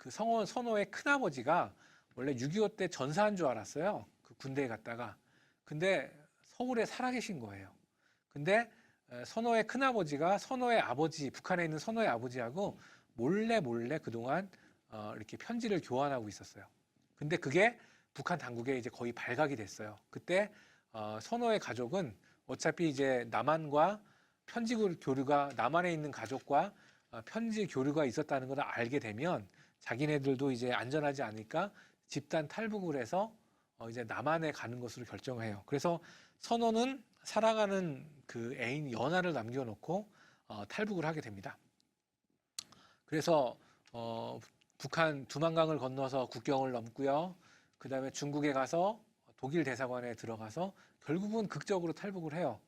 선호의 큰아버지가 원래 6.25 때 전사한 줄 알았어요. 그 군대에 갔다가. 근데 서울에 살아계신 거예요. 근데 선호의 큰아버지가 선호의 아버지, 북한에 있는 선호의 아버지하고 몰래 그동안 이렇게 편지를 교환하고 있었어요. 근데 그게 북한 당국에 이제 거의 발각이 됐어요. 그때 선호의 가족은 어차피 이제 남한에 있는 가족과 편지 교류가 있었다는 걸 알게 되면 자기네들도 이제 안전하지 않으니까 집단 탈북을 해서 이제 남한에 가는 것으로 결정해요. 그래서 선호는 사랑하는 그 애인 연하를 남겨놓고 탈북을 하게 됩니다. 그래서 북한 두만강을 건너서 국경을 넘고요. 그 다음에 중국에 가서 독일 대사관에 들어가서 결국은 극적으로 탈북을 해요.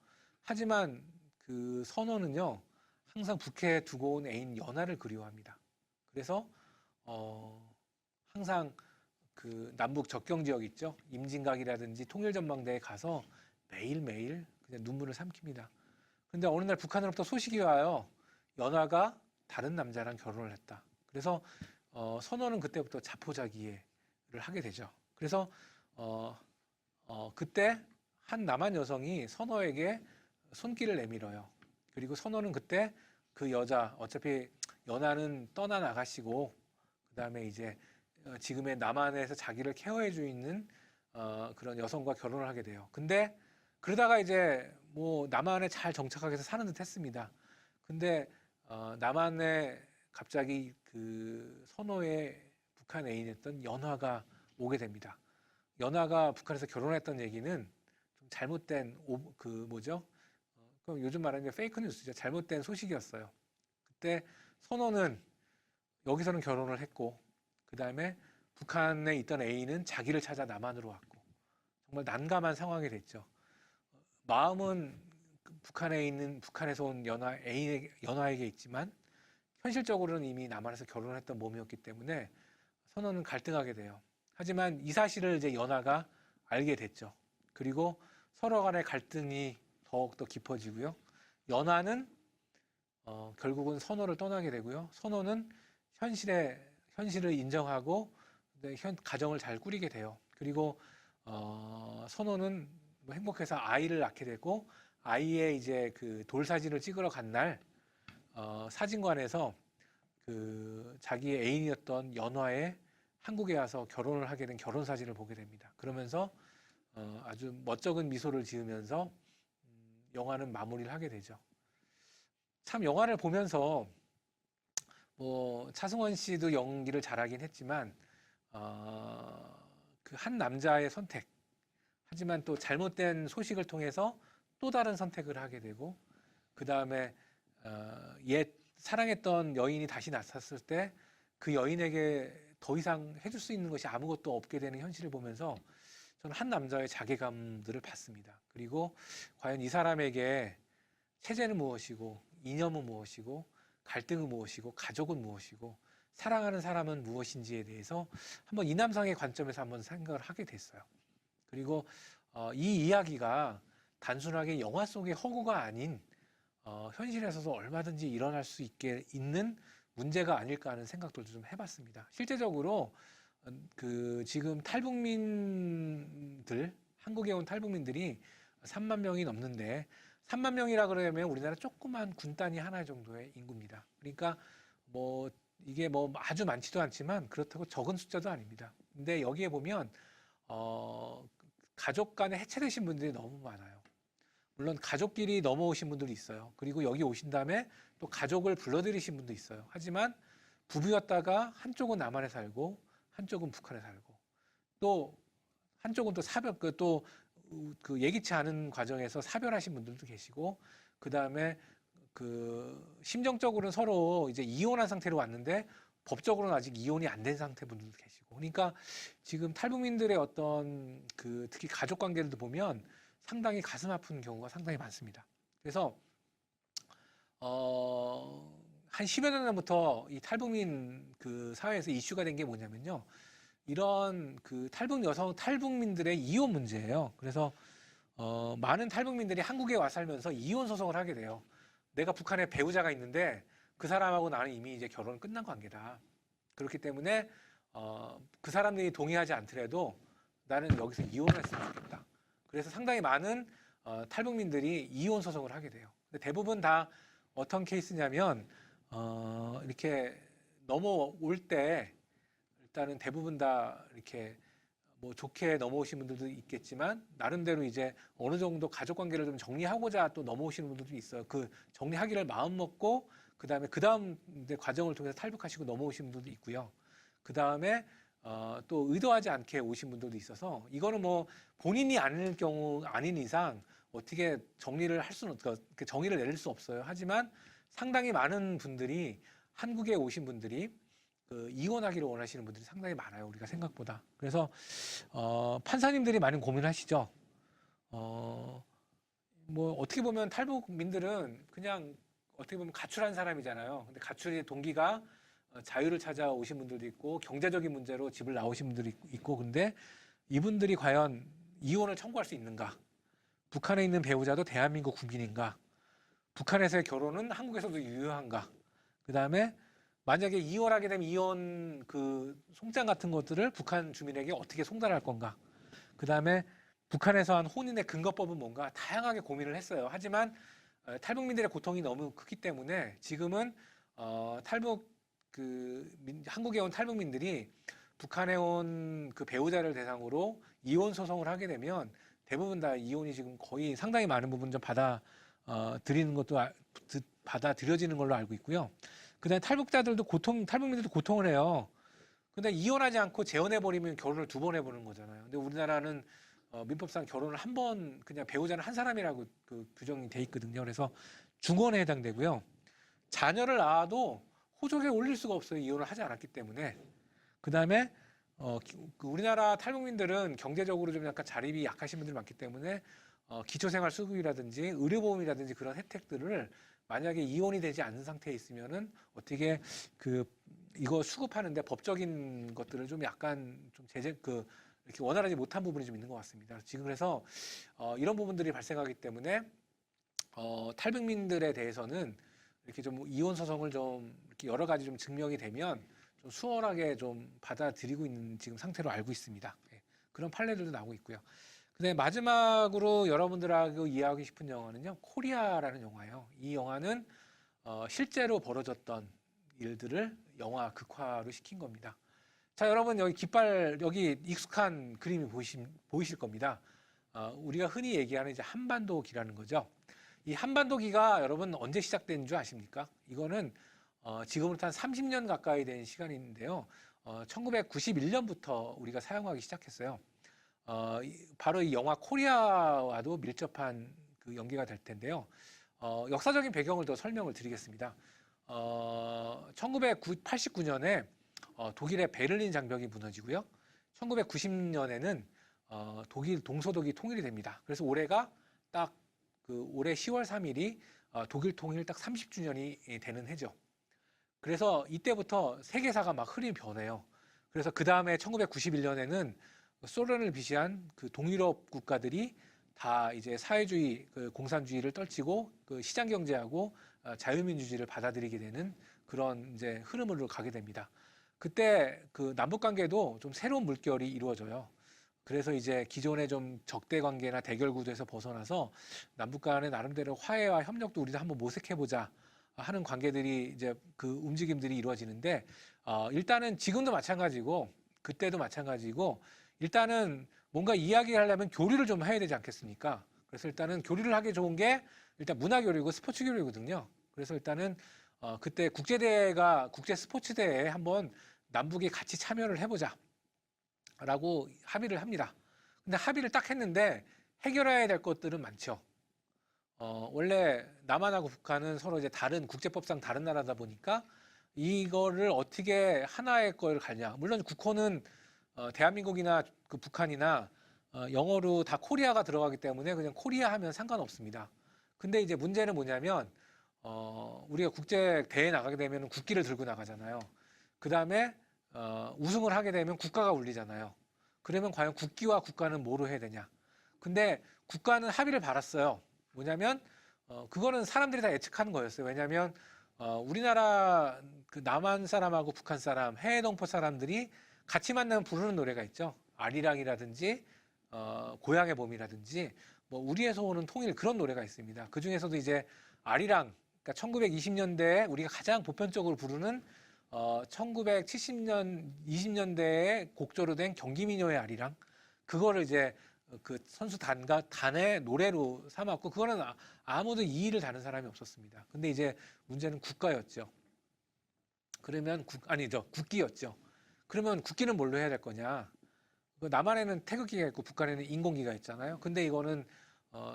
하지만 그 선호는요, 항상 북해에 두고 온 애인 연하를 그리워합니다. 그래서 항상 그 남북 접경 지역 있죠. 임진각이라든지 통일전망대에 가서 매일매일 그냥 눈물을 삼킵니다. 근데 어느 날 북한으로부터 소식이 와요. 연하가 다른 남자랑 결혼을 했다. 그래서 선호는 그때부터 자포자기를 하게 되죠. 그래서 그때 한 남한 여성이 선호에게 손길을 내밀어요. 그리고 선호는 그때 그 여자, 어차피 연하는 떠난 아가씨고, 그 다음에 이제 지금의 남한에서 자기를 케어해주고 있는 그런 여성과 결혼을 하게 돼요. 근데 그러다가 이제 뭐 남한에 잘 정착하게 해서 사는 듯 했습니다. 근데 남한에 갑자기 그 선호의 북한 애인이었던 연화가 오게 됩니다. 연하가 북한에서 결혼했던 얘기는 좀 잘못된 그럼 요즘 말하는 게 페이크 뉴스죠. 잘못된 소식이었어요. 그때 선호는 여기서는 결혼을 했고 그 다음에 북한에 있던 A는 자기를 찾아 남한으로 왔고 정말 난감한 상황이 됐죠. 마음은 북한에서 온 연하에게 있지만 현실적으로는 이미 남한에서 결혼을 했던 몸이었기 때문에 선호는 갈등하게 돼요. 하지만 이 사실을 이제 연하가 알게 됐죠. 그리고 서로 간의 갈등이 더욱더 깊어지고요. 연하는 결국은 선호를 떠나게 되고요. 선호는 현실을 인정하고 가정을 잘 꾸리게 돼요. 그리고 선호는 뭐 행복해서 아이를 낳게 되고 아이의 이제 그 돌사진을 찍으러 간 날 사진관에서 그 자기의 애인이었던 연화의 한국에 와서 결혼을 하게 된 결혼 사진을 보게 됩니다. 그러면서 아주 멋쩍은 미소를 지으면서 영화는 마무리를 하게 되죠. 참 영화를 보면서 뭐 차승원 씨도 연기를 잘하긴 했지만 그 한 남자의 선택, 하지만 또 잘못된 소식을 통해서 또 다른 선택을 하게 되고 그 다음에 옛 사랑했던 여인이 다시 나섰을 때 그 여인에게 더 이상 해줄 수 있는 것이 아무것도 없게 되는 현실을 보면서 저는 한 남자의 자괴감들을 받습니다. 그리고 과연 이 사람에게 체제는 무엇이고 이념은 무엇이고 갈등은 무엇이고 가족은 무엇이고 사랑하는 사람은 무엇인지에 대해서 한번 이 남성의 관점에서 한번 생각을 하게 됐어요. 그리고 이 이야기가 단순하게 영화 속의 허구가 아닌 현실에서도 얼마든지 일어날 수 있는 문제가 아닐까 하는 생각들도 좀 해봤습니다. 실제적으로 그 지금 탈북민들, 한국에 온 탈북민들이 3만 명이 넘는데 3만 명이라 그러면 우리나라 조그만 군단위 하나 정도의 인구입니다. 그러니까 뭐 이게 뭐 아주 많지도 않지만 그렇다고 적은 숫자도 아닙니다. 근데 여기에 보면 가족 간에 해체되신 분들이 너무 많아요. 물론 가족끼리 넘어오신 분들이 있어요. 그리고 여기 오신 다음에 또 가족을 불러들이신 분도 있어요. 하지만 부부였다가 한쪽은 남한에 살고 한쪽은 북한에 살고 또 한쪽은 또 그 예기치 않은 과정에서 사별하신 분들도 계시고 그 다음에 그 심정적으로는 서로 이제 이혼한 상태로 왔는데 법적으로는 아직 이혼이 안 된 상태 분들도 계시고 그러니까 지금 탈북민들의 어떤 그 특히 가족 관계들도 보면 상당히 가슴 아픈 경우가 상당히 많습니다. 그래서 한 10여 년 전부터 이 탈북민 그 사회에서 이슈가 된 게 뭐냐면요. 이런 그 탈북민들의 이혼 문제예요. 그래서 많은 탈북민들이 한국에 와 살면서 이혼 소송을 하게 돼요. 내가 북한에 배우자가 있는데 그 사람하고 나는 이미 이제 결혼 끝난 관계다. 그렇기 때문에 그 사람들이 동의하지 않더라도 나는 여기서 이혼을 했으면 좋겠다. 그래서 상당히 많은 탈북민들이 이혼 소송을 하게 돼요. 근데 대부분 다 어떤 케이스냐면 이렇게 넘어올 때 일단은 대부분 다 이렇게 뭐 좋게 넘어오신 분들도 있겠지만 나름대로 이제 어느 정도 가족 관계를 좀 정리하고자 또 넘어오시는 분들도 있어요. 그 정리하기를 마음 먹고 그 다음 과정을 통해서 탈북하시고 넘어오신 분들도 있고요. 그 다음에 또 의도하지 않게 오신 분들도 있어서 이거는 뭐 본인이 아닐 경우 아닌 이상 어떻게 정리를 내릴 수 없어요. 하지만 상당히 많은 분들이 한국에 오신 분들이 그 이혼하기를 원하시는 분들이 상당히 많아요. 우리가 생각보다. 그래서 판사님들이 많은 고민하시죠. 뭐 어떻게 보면 탈북민들은 그냥 어떻게 보면 가출한 사람이잖아요. 근데 가출의 동기가 자유를 찾아 오신 분들도 있고 경제적인 문제로 집을 나오신 분들이 있고 근데 이분들이 과연 이혼을 청구할 수 있는가? 북한에 있는 배우자도 대한민국 국민인가? 북한에서의 결혼은 한국에서도 유효한가? 그 다음에 만약에 이혼하게 되면 이혼 그 송장 같은 것들을 북한 주민에게 어떻게 송달할 건가? 그 다음에 북한에서 한 혼인의 근거법은 뭔가 다양하게 고민을 했어요. 하지만 탈북민들의 고통이 너무 크기 때문에 지금은 한국에 온 탈북민들이 북한에 온 그 배우자를 대상으로 이혼 소송을 하게 되면 대부분 다 이혼이 지금 거의 상당히 많은 부분 좀 받아들여지는 걸로 알고 있고요. 그다음에 탈북민들도 고통을 해요. 근데 이혼하지 않고 재혼해버리면 결혼을 2번 해보는 거잖아요. 근데 우리나라는 민법상 결혼을 한 번, 그냥 배우자는 한 사람이라고 그 규정이 돼 있거든요. 그래서 중혼에 해당되고요. 자녀를 낳아도 호적에 올릴 수가 없어요. 이혼을 하지 않았기 때문에. 그다음에 그 우리나라 탈북민들은 경제적으로 좀 약간 자립이 약하신 분들이 많기 때문에 기초생활수급이라든지 의료보험이라든지 그런 혜택들을 만약에 이혼이 되지 않은 상태에 있으면은 어떻게 이거 수급하는데 법적인 것들을 좀 약간 좀 이렇게 원활하지 못한 부분이 좀 있는 것 같습니다. 지금 그래서 이런 부분들이 발생하기 때문에 탈북민들에 대해서는 이렇게 좀 이혼 소송을 좀 이렇게 여러 가지 좀 증명이 되면 좀 수월하게 좀 받아들이고 있는 지금 상태로 알고 있습니다. 예, 그런 판례들도 나오고 있고요. 근데 마지막으로 여러분들하고 이야기하고 싶은 영화는요, 코리아라는 영화예요. 이 영화는 실제로 벌어졌던 일들을 영화 극화로 시킨 겁니다. 자, 여러분 여기 깃발 여기 익숙한 그림이 보이실 겁니다. 우리가 흔히 얘기하는 이제 한반도기라는 거죠. 이 한반도기가 여러분 언제 시작된 줄 아십니까? 이거는 지금부터 한 30년 가까이 된 시간인데요. 1991년부터 우리가 사용하기 시작했어요. 바로 이 영화 코리아와도 밀접한 그 연계가 될 텐데요. 역사적인 배경을 더 설명을 드리겠습니다. 1989년에 독일의 베를린 장벽이 무너지고요. 1990년에는 독일 동서독이 통일이 됩니다. 그래서 올해가 딱 올해 10월 3일이 독일 통일 딱 30주년이 되는 해죠. 그래서 이때부터 세계사가 막 흐름이 변해요. 그래서 그 다음에 1991년에는 소련을 비시한 그 동유럽 국가들이 다 이제 사회주의, 공산주의를 떨치고 그 시장 경제하고 자유민주주의를 받아들이게 되는 그런 이제 흐름으로 가게 됩니다. 그때 그 남북 관계도 좀 새로운 물결이 이루어져요. 그래서 이제 기존의 좀 적대 관계나 대결 구도에서 벗어나서 남북 간의 나름대로 화해와 협력도 우리도 한번 모색해보자 하는 관계들이 이제 그 움직임들이 이루어지는데 일단은 지금도 마찬가지고 그때도 마찬가지고 일단은 뭔가 이야기를 하려면 교류를 좀 해야 되지 않겠습니까? 그래서 일단은 교류를 하기 좋은 게 일단 문화 교류고 스포츠 교류거든요. 그래서 일단은 그때 국제 스포츠 대회에 한번 남북이 같이 참여를 해보자 라고 합의를 합니다. 근데 합의를 딱 했는데 해결해야 될 것들은 많죠. 원래 남한하고 북한은 서로 이제 다른 국제법상 다른 나라다 보니까 이거를 어떻게 하나의 걸 가냐. 물론 국호는 대한민국이나 그 북한이나 영어로 다 코리아가 들어가기 때문에 그냥 코리아 하면 상관없습니다. 근데 이제 문제는 뭐냐면 우리가 국제 대회에 나가게 되면 국기를 들고 나가잖아요. 그 다음에 우승을 하게 되면 국가가 울리잖아요. 그러면 과연 국기와 국가는 뭐로 해야 되냐? 근데 국가는 합의를 받았어요. 뭐냐면 그거는 사람들이 다 예측하는 거였어요. 왜냐하면 우리나라 그 남한 사람하고 북한 사람, 해외 동포 사람들이 같이 만나면 부르는 노래가 있죠. 아리랑이라든지 고향의 봄이라든지 뭐 우리에서 오는 통일 그런 노래가 있습니다. 그 중에서도 이제 아리랑, 그러니까 1920년대에 우리가 가장 보편적으로 부르는 1970년, 20년대에 곡조로 된 경기민요의 아리랑 그거를 이제 그 선수 단의 노래로 삼았고 그거는 아무도 이의를 다는 사람이 없었습니다. 근데 이제 문제는 국가였죠. 그러면 국기였죠. 그러면 국기는 뭘로 해야 될 거냐? 남한에는 태극기가 있고 북한에는 인공기가 있잖아요. 근데 이거는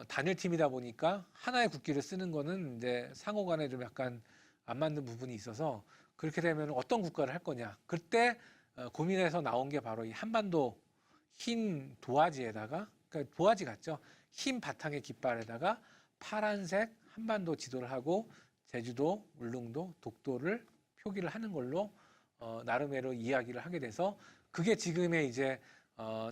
단일팀이다 보니까 하나의 국기를 쓰는 거는 이제 상호간에 좀 약간 안 맞는 부분이 있어서 그렇게 되면 어떤 국가를 할 거냐? 그때 고민해서 나온 게 바로 이 한반도 흰 도화지에다가 그러니까 도화지 같죠? 흰 바탕의 깃발에다가 파란색 한반도 지도를 하고 제주도, 울릉도, 독도를 표기를 하는 걸로 나름대로 이야기를 하게 돼서 그게 지금의 이제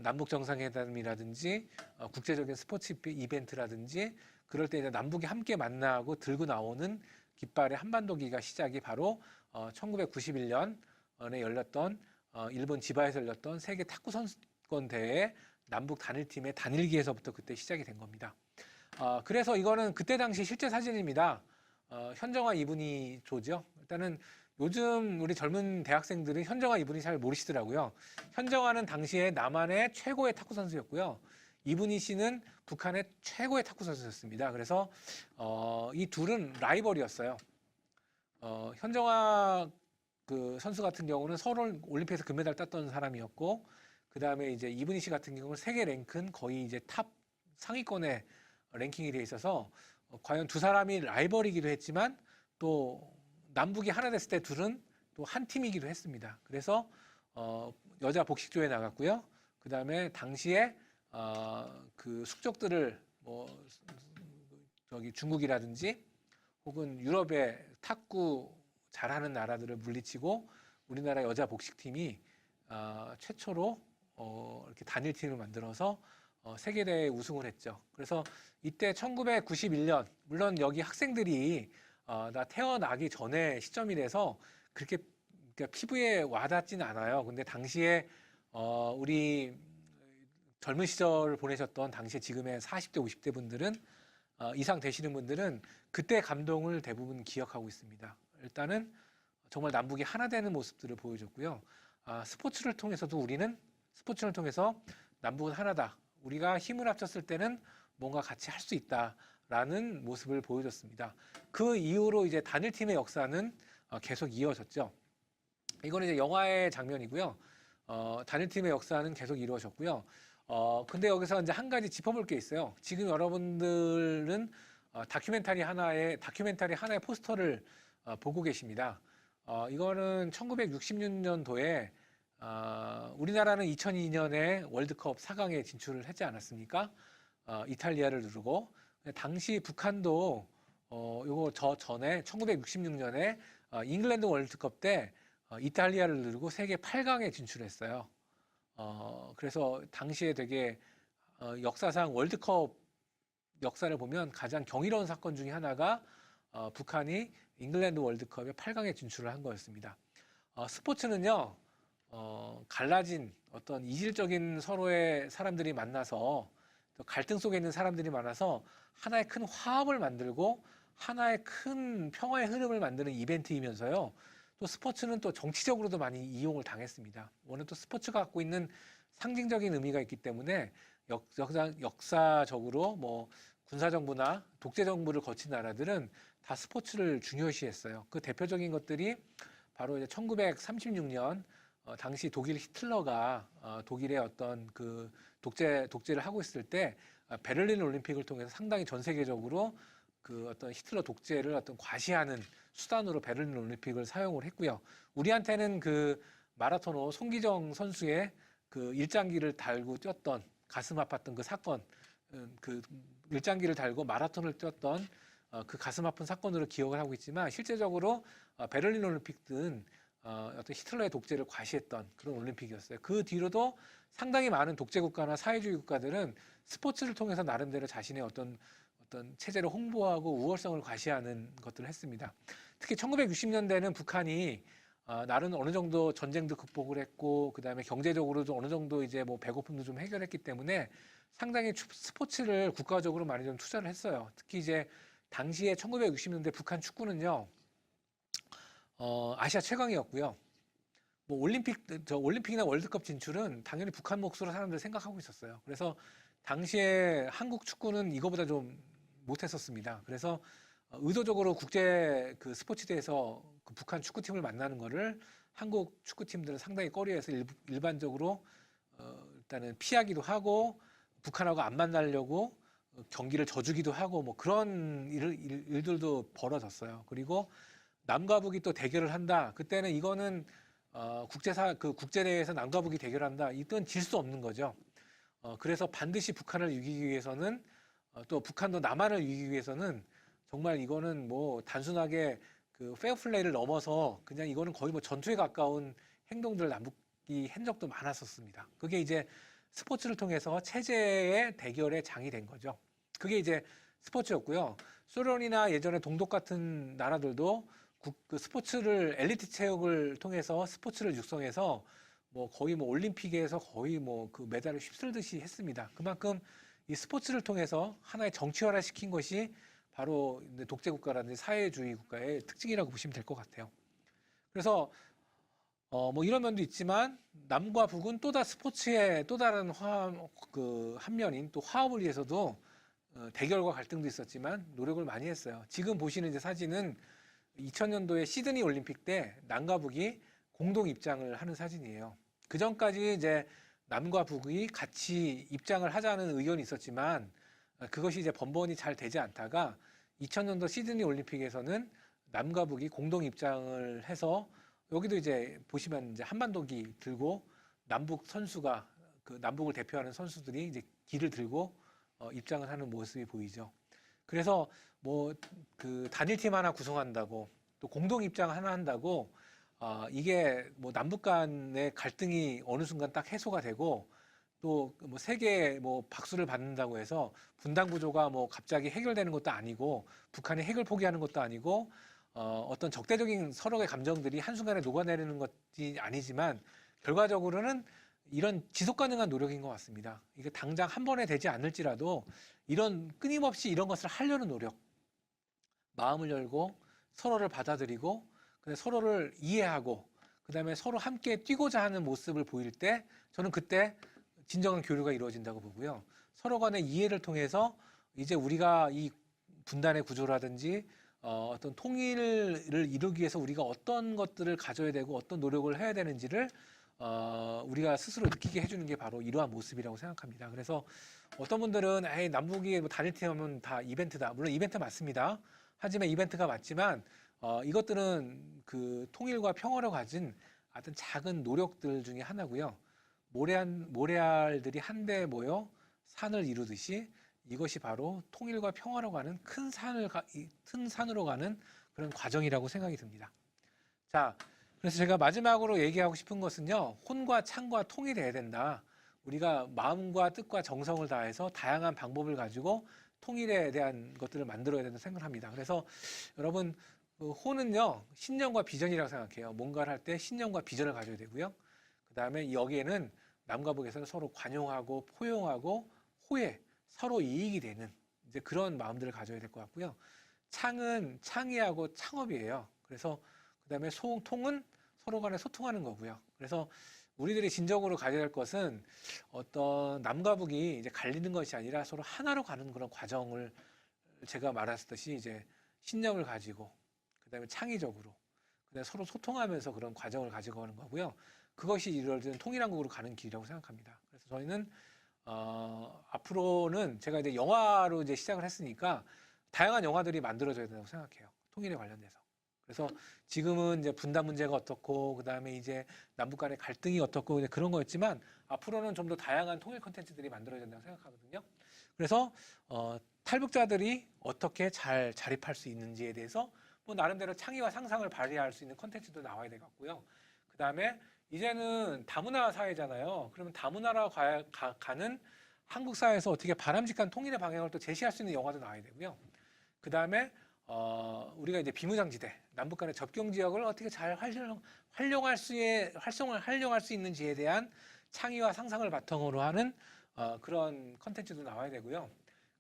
남북 정상회담이라든지 국제적인 스포츠 이벤트라든지 그럴 때 이제 남북이 함께 만나고 들고 나오는 깃발의 한반도기가 시작이 바로 1991년에 열렸던 일본 지바에서 열렸던 세계 탁구 선수권 대회 남북 단일팀의 단일기에서부터 그때 시작이 된 겁니다. 그래서 이거는 그때 당시 실제 사진입니다. 현정화 이분이 조죠. 일단은 요즘 우리 젊은 대학생들은 현정화 이분이 잘 모르시더라고요. 현정화는 당시에 남한의 최고의 탁구 선수였고요. 이분희 씨는 북한의 최고의 탁구 선수였습니다. 그래서 이 둘은 라이벌이었어요. 현정화 그 선수 같은 경우는 서울 올림픽에서 금메달 땄던 사람이었고, 그 다음에 이제 이브니 씨 같은 경우는 세계 랭크는 거의 이제 탑 상위권에 랭킹이 돼 있어서 과연 두 사람이 라이벌이기도 했지만 또 남북이 하나 됐을 때 둘은 또 한 팀이기도 했습니다. 그래서 여자 복식조에 나갔고요. 그 다음에 당시에 그 숙적들을 뭐 저기 중국이라든지 혹은 유럽의 탁구 잘하는 나라들을 물리치고 우리나라 여자 복식팀이 최초로 이렇게 단일팀을 만들어서 세계대회 우승을 했죠. 그래서 이때 1991년 물론 여기 학생들이 나 태어나기 전에 시점이라서 그렇게 그러니까 피부에 와닿지는 않아요. 근데 당시에 우리 젊은 시절을 보내셨던 당시에 지금의 40대, 50대 분들은 이상 되시는 분들은 그때 감동을 대부분 기억하고 있습니다. 일단은 정말 남북이 하나 되는 모습들을 보여줬고요. 스포츠를 통해서도 우리는 스포츠를 통해서 남북은 하나다. 우리가 힘을 합쳤을 때는 뭔가 같이 할 수 있다라는 모습을 보여줬습니다. 그 이후로 이제 단일팀의 역사는 계속 이어졌죠. 이거는 이제 영화의 장면이고요. 단일팀의 역사는 계속 이루어졌고요. 근데 여기서 이제 한 가지 짚어볼 게 있어요. 지금 여러분들은 다큐멘터리 하나의 포스터를 보고 계십니다. 이거는 1966년도에 우리나라는 2002년에 월드컵 4강에 진출을 했지 않았습니까? 이탈리아를 누르고 당시 북한도 요거 저 전에 1966년에 잉글랜드 월드컵 때 이탈리아를 누르고 세계 8강에 진출했어요. 그래서 당시에 되게 역사상 월드컵 역사를 보면 가장 경이로운 사건 중에 하나가 북한이 잉글랜드 월드컵에 8강에 진출을 한 거였습니다. 스포츠는요, 갈라진 어떤 이질적인 서로의 사람들이 만나서 또 갈등 속에 있는 사람들이 많아서 하나의 큰 화합을 만들고 하나의 큰 평화의 흐름을 만드는 이벤트이면서요. 또 스포츠는 또 정치적으로도 많이 이용을 당했습니다. 오늘 또 스포츠가 갖고 있는 상징적인 의미가 있기 때문에 역사적으로 뭐 군사정부나 독재정부를 거친 나라들은 다 스포츠를 중요시했어요. 그 대표적인 것들이 바로 이제 1936년 당시 독일 히틀러가 독일의 어떤 그 독재를 하고 있을 때 베를린 올림픽을 통해서 상당히 전 세계적으로 그 어떤 히틀러 독재를 어떤 과시하는 수단으로 베를린 올림픽을 사용을 했고요. 우리한테는 그 마라토너 송기정 선수의 그 일장기를 달고 뛰었던 가슴 아팠던 그 사건, 그 일장기를 달고 마라톤을 뛰었던 그 가슴 아픈 사건으로 기억을 하고 있지만 실제적으로 베를린 올림픽은 어떤 히틀러의 독재를 과시했던 그런 올림픽이었어요. 그 뒤로도 상당히 많은 독재 국가나 사회주의 국가들은 스포츠를 통해서 나름대로 자신의 어떤 체제를 홍보하고 우월성을 과시하는 것들을 했습니다. 특히 1960년대는 북한이 나름 어느 정도 전쟁도 극복을 했고 그다음에 경제적으로도 어느 정도 이제 뭐 배고픔도 좀 해결했기 때문에 상당히 스포츠를 국가적으로 많이 좀 투자를 했어요. 특히 이제 당시에 1960년대 북한 축구는요. 아시아 최강이었고요. 뭐 올림픽이나 월드컵 진출은 당연히 북한 몫으로 사람들 생각하고 있었어요. 그래서 당시에 한국 축구는 이거보다 좀 못했었습니다. 그래서 의도적으로 국제 그 스포츠대에서 그 북한 축구팀을 만나는 거를 한국 축구팀들은 상당히 꺼려해서 일반적으로 일단은 피하기도 하고 북한하고 안 만나려고 경기를 져주기도 하고 뭐 그런 일들도 벌어졌어요. 그리고 남과 북이 또 대결을 한다. 그때는 이거는 국제대회에서 남과 북이 대결한다. 이건 질 수 없는 거죠. 그래서 반드시 북한을 이기기 위해서는 또 북한도 남한을 이기기 위해서는 정말 이거는 뭐 단순하게 그 페어플레이를 넘어서 그냥 이거는 거의 뭐 전투에 가까운 행동들을 남북이 한 적도 많았었습니다. 그게 이제 스포츠를 통해서 체제의 대결의 장이 된 거죠. 그게 이제 스포츠였고요. 소련이나 예전에 동독 같은 나라들도 그 스포츠를 엘리트 체육을 통해서 스포츠를 육성해서 뭐 거의 뭐 올림픽에서 거의 뭐 그 메달을 휩쓸듯이 했습니다. 그만큼 이 스포츠를 통해서 하나의 정치화를 시킨 것이 바로 독재 국가라든지 사회주의 국가의 특징이라고 보시면 될 것 같아요. 그래서 뭐 이런 면도 있지만 남과 북은 스포츠의 또 다른 한 면인 또 화합을 위해서도 대결과 갈등도 있었지만 노력을 많이 했어요. 지금 보시는 이제 사진은 2000년도에 시드니 올림픽 때 남과 북이 공동 입장을 하는 사진이에요. 그 전까지 이제 남과 북이 같이 입장을 하자는 의견이 있었지만 그것이 이제 번번이 잘 되지 않다가 2000년도 시드니 올림픽에서는 남과 북이 공동 입장을 해서 여기도 이제 보시면 이제 한반도기 들고 남북 선수가 그 남북을 대표하는 선수들이 이제 기를 들고 입장을 하는 모습이 보이죠. 그래서 뭐 그 단일팀 하나 구성한다고 또 공동 입장 하나 한다고 이게 뭐 남북 간의 갈등이 어느 순간 딱 해소가 되고 또 뭐 세계 뭐 박수를 받는다고 해서 분단 구조가 뭐 갑자기 해결되는 것도 아니고 북한이 핵을 포기하는 것도 아니고 어떤 적대적인 서로의 감정들이 한순간에 녹아내리는 것이 아니지만 결과적으로는 이런 지속 가능한 노력인 것 같습니다. 이게 당장 한 번에 되지 않을지라도 이런 끊임없이 이런 것을 하려는 노력, 마음을 열고 서로를 받아들이고 서로를 이해하고 그다음에 서로 함께 뛰고자 하는 모습을 보일 때 저는 그때 진정한 교류가 이루어진다고 보고요. 서로 간의 이해를 통해서 이제 우리가 이 분단의 구조라든지 어떤 통일을 이루기 위해서 우리가 어떤 것들을 가져야 되고 어떤 노력을 해야 되는지를 우리가 스스로 느끼게 해주는 게 바로 이러한 모습이라고 생각합니다. 그래서 어떤 분들은 에이, 남북이 뭐 단일팀 하면 다 이벤트다. 물론 이벤트 맞습니다. 하지만 이벤트가 맞지만 이것들은 그 통일과 평화로 가진 어떤 작은 노력들 중에 하나고요. 모래알들이 한데 모여 산을 이루듯이 이것이 바로 통일과 평화로 가는 큰 산으로 가는 그런 과정이라고 생각이 듭니다. 자, 그래서 제가 마지막으로 얘기하고 싶은 것은요. 혼과 창과 통일해야 된다. 우리가 마음과 뜻과 정성을 다해서 다양한 방법을 가지고 통일에 대한 것들을 만들어야 된다고 생각합니다. 그래서 여러분 혼은요. 신념과 비전이라고 생각해요. 뭔가를 할 때 신념과 비전을 가져야 되고요. 그다음에 여기에는 남과 북에서는 서로 관용하고 포용하고 호혜, 서로 이익이 되는 이제 그런 마음들을 가져야 될 것 같고요. 창은 창의하고 창업이에요. 그래서 그다음에 통은 서로 간에 소통하는 거고요. 그래서 우리들이 진정으로 가져야 할 것은 어떤 남과 북이 이제 갈리는 것이 아니라 서로 하나로 가는 그런 과정을 제가 말했듯이 이제 신념을 가지고 그다음에 창의적으로 그다음에 서로 소통하면서 그런 과정을 가지고 가는 거고요. 그것이 이루어지는 통일한국으로 가는 길이라고 생각합니다. 그래서 저희는 앞으로는 제가 이제 영화로 이제 시작을 했으니까 다양한 영화들이 만들어져야 된다고 생각해요. 통일에 관련돼서. 그래서 지금은 이제 분단 문제가 어떻고 그다음에 이제 남북 간의 갈등이 어떻고 이제 그런 거였지만 앞으로는 좀 더 다양한 통일 콘텐츠들이 만들어야 된다고 생각하거든요. 그래서 탈북자들이 어떻게 잘 자립할 수 있는지에 대해서 뭐 나름대로 창의와 상상을 발휘할 수 있는 콘텐츠도 나와야 될 것 같고요. 그다음에 이제는 다문화 사회잖아요. 그러면 다문화로 가는 한국 사회에서 어떻게 바람직한 통일의 방향을 또 제시할 수 있는 영화도 나와야 되고요. 그다음에 우리가 이제 비무장지대, 남북 간의 접경 지역을 어떻게 잘 활용할 수 있는지에 대한 창의와 상상을 바탕으로 하는 그런 컨텐츠도 나와야 되고요.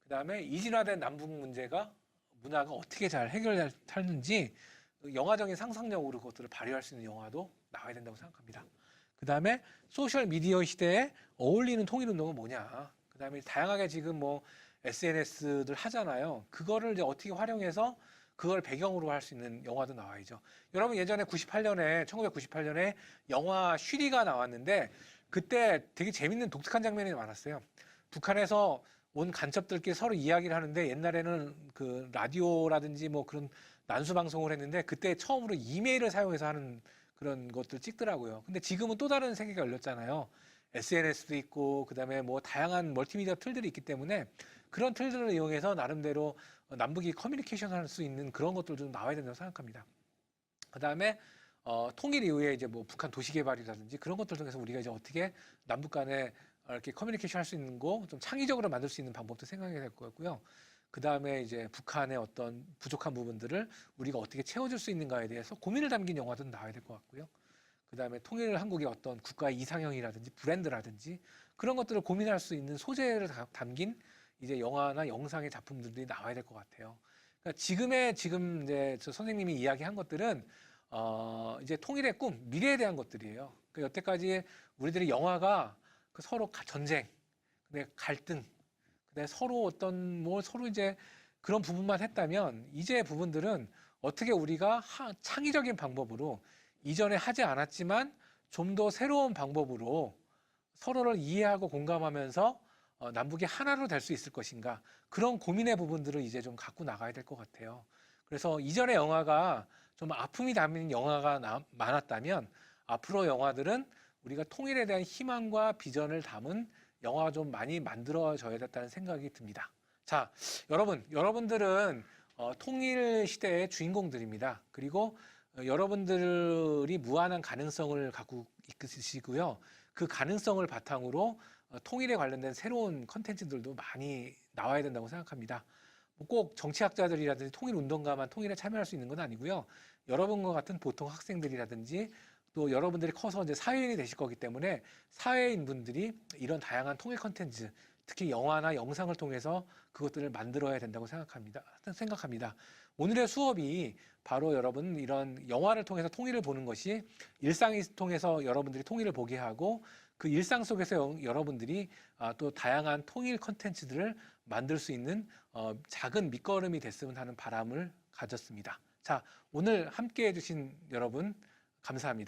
그다음에 이진화된 남북 문화가 어떻게 잘 해결하는지 영화적인 상상력으로 그것들을 발휘할 수 있는 영화도 나와야 된다고 생각합니다. 그다음에 소셜 미디어 시대에 어울리는 통일 운동은 뭐냐? 그다음에 다양하게 지금 뭐 SNS들 하잖아요. 그거를 이제 어떻게 활용해서 그걸 배경으로 할 수 있는 영화도 나와야죠. 여러분 예전에 1998년에 영화 쉬리가 나왔는데 그때 되게 재밌는 독특한 장면이 많았어요. 북한에서 온 간첩들끼리 서로 이야기를 하는데 옛날에는 그 라디오라든지 뭐 그런 난수 방송을 했는데 그때 처음으로 이메일을 사용해서 하는 그런 것들 찍더라고요. 근데 지금은 또 다른 세계가 열렸잖아요. SNS도 있고 그다음에 뭐 다양한 멀티미디어 틀들이 있기 때문에 그런 틀들을 이용해서 나름대로 남북이 커뮤니케이션 할 수 있는 그런 것들도 좀 나와야 된다고 생각합니다. 그다음에 통일 이후에 이제 뭐 북한 도시 개발이라든지 그런 것들 통해서 우리가 이제 어떻게 남북 간에 이렇게 커뮤니케이션 할 수 있는 거 좀 창의적으로 만들 수 있는 방법도 생각해야 될 것 같고요. 그다음에 이제 북한의 어떤 부족한 부분들을 우리가 어떻게 채워줄 수 있는가에 대해서 고민을 담긴 영화도 나와야 될 것 같고요. 그다음에 통일 한국의 어떤 국가의 이상형이라든지 브랜드라든지 그런 것들을 고민할 수 있는 소재를 담긴 이제 영화나 영상의 작품들이 나와야 될 것 같아요. 그러니까 지금 이제 저 선생님이 이야기한 것들은 이제 통일의 꿈, 미래에 대한 것들이에요. 그러니까 여태까지 우리들이 영화가 그 서로 전쟁, 갈등, 서로 어떤 뭐 서로 이제 그런 부분만 했다면 이제 부분들은 어떻게 우리가 창의적인 방법으로 이전에 하지 않았지만 좀 더 새로운 방법으로 서로를 이해하고 공감하면서 남북이 하나로 될 수 있을 것인가, 그런 고민의 부분들을 이제 좀 갖고 나가야 될 것 같아요. 그래서 이전의 영화가 좀 아픔이 담긴 영화가 많았다면 앞으로 영화들은 우리가 통일에 대한 희망과 비전을 담은 영화가 좀 많이 만들어져야 됐다는 생각이 듭니다. 자, 여러분들은 통일 시대의 주인공들입니다. 그리고 여러분들이 무한한 가능성을 갖고 있으시고요. 그 가능성을 바탕으로 통일에 관련된 새로운 컨텐츠들도 많이 나와야 된다고 생각합니다. 꼭 정치학자들이라든지 통일운동가만 통일에 참여할 수 있는 건 아니고요. 여러분과 같은 보통 학생들이라든지 또 여러분들이 커서 이제 사회인이 되실 거기 때문에 사회인분들이 이런 다양한 통일 컨텐츠, 특히 영화나 영상을 통해서 그것들을 만들어야 된다고 생각합니다. 오늘의 수업이 바로 여러분 이런 영화를 통해서 통일을 보는 것이 일상을 통해서 여러분들이 통일을 보게 하고 그 일상 속에서 여러분들이 또 다양한 통일 컨텐츠들을 만들 수 있는 작은 밑거름이 됐으면 하는 바람을 가졌습니다. 자, 오늘 함께 해주신 여러분 감사합니다.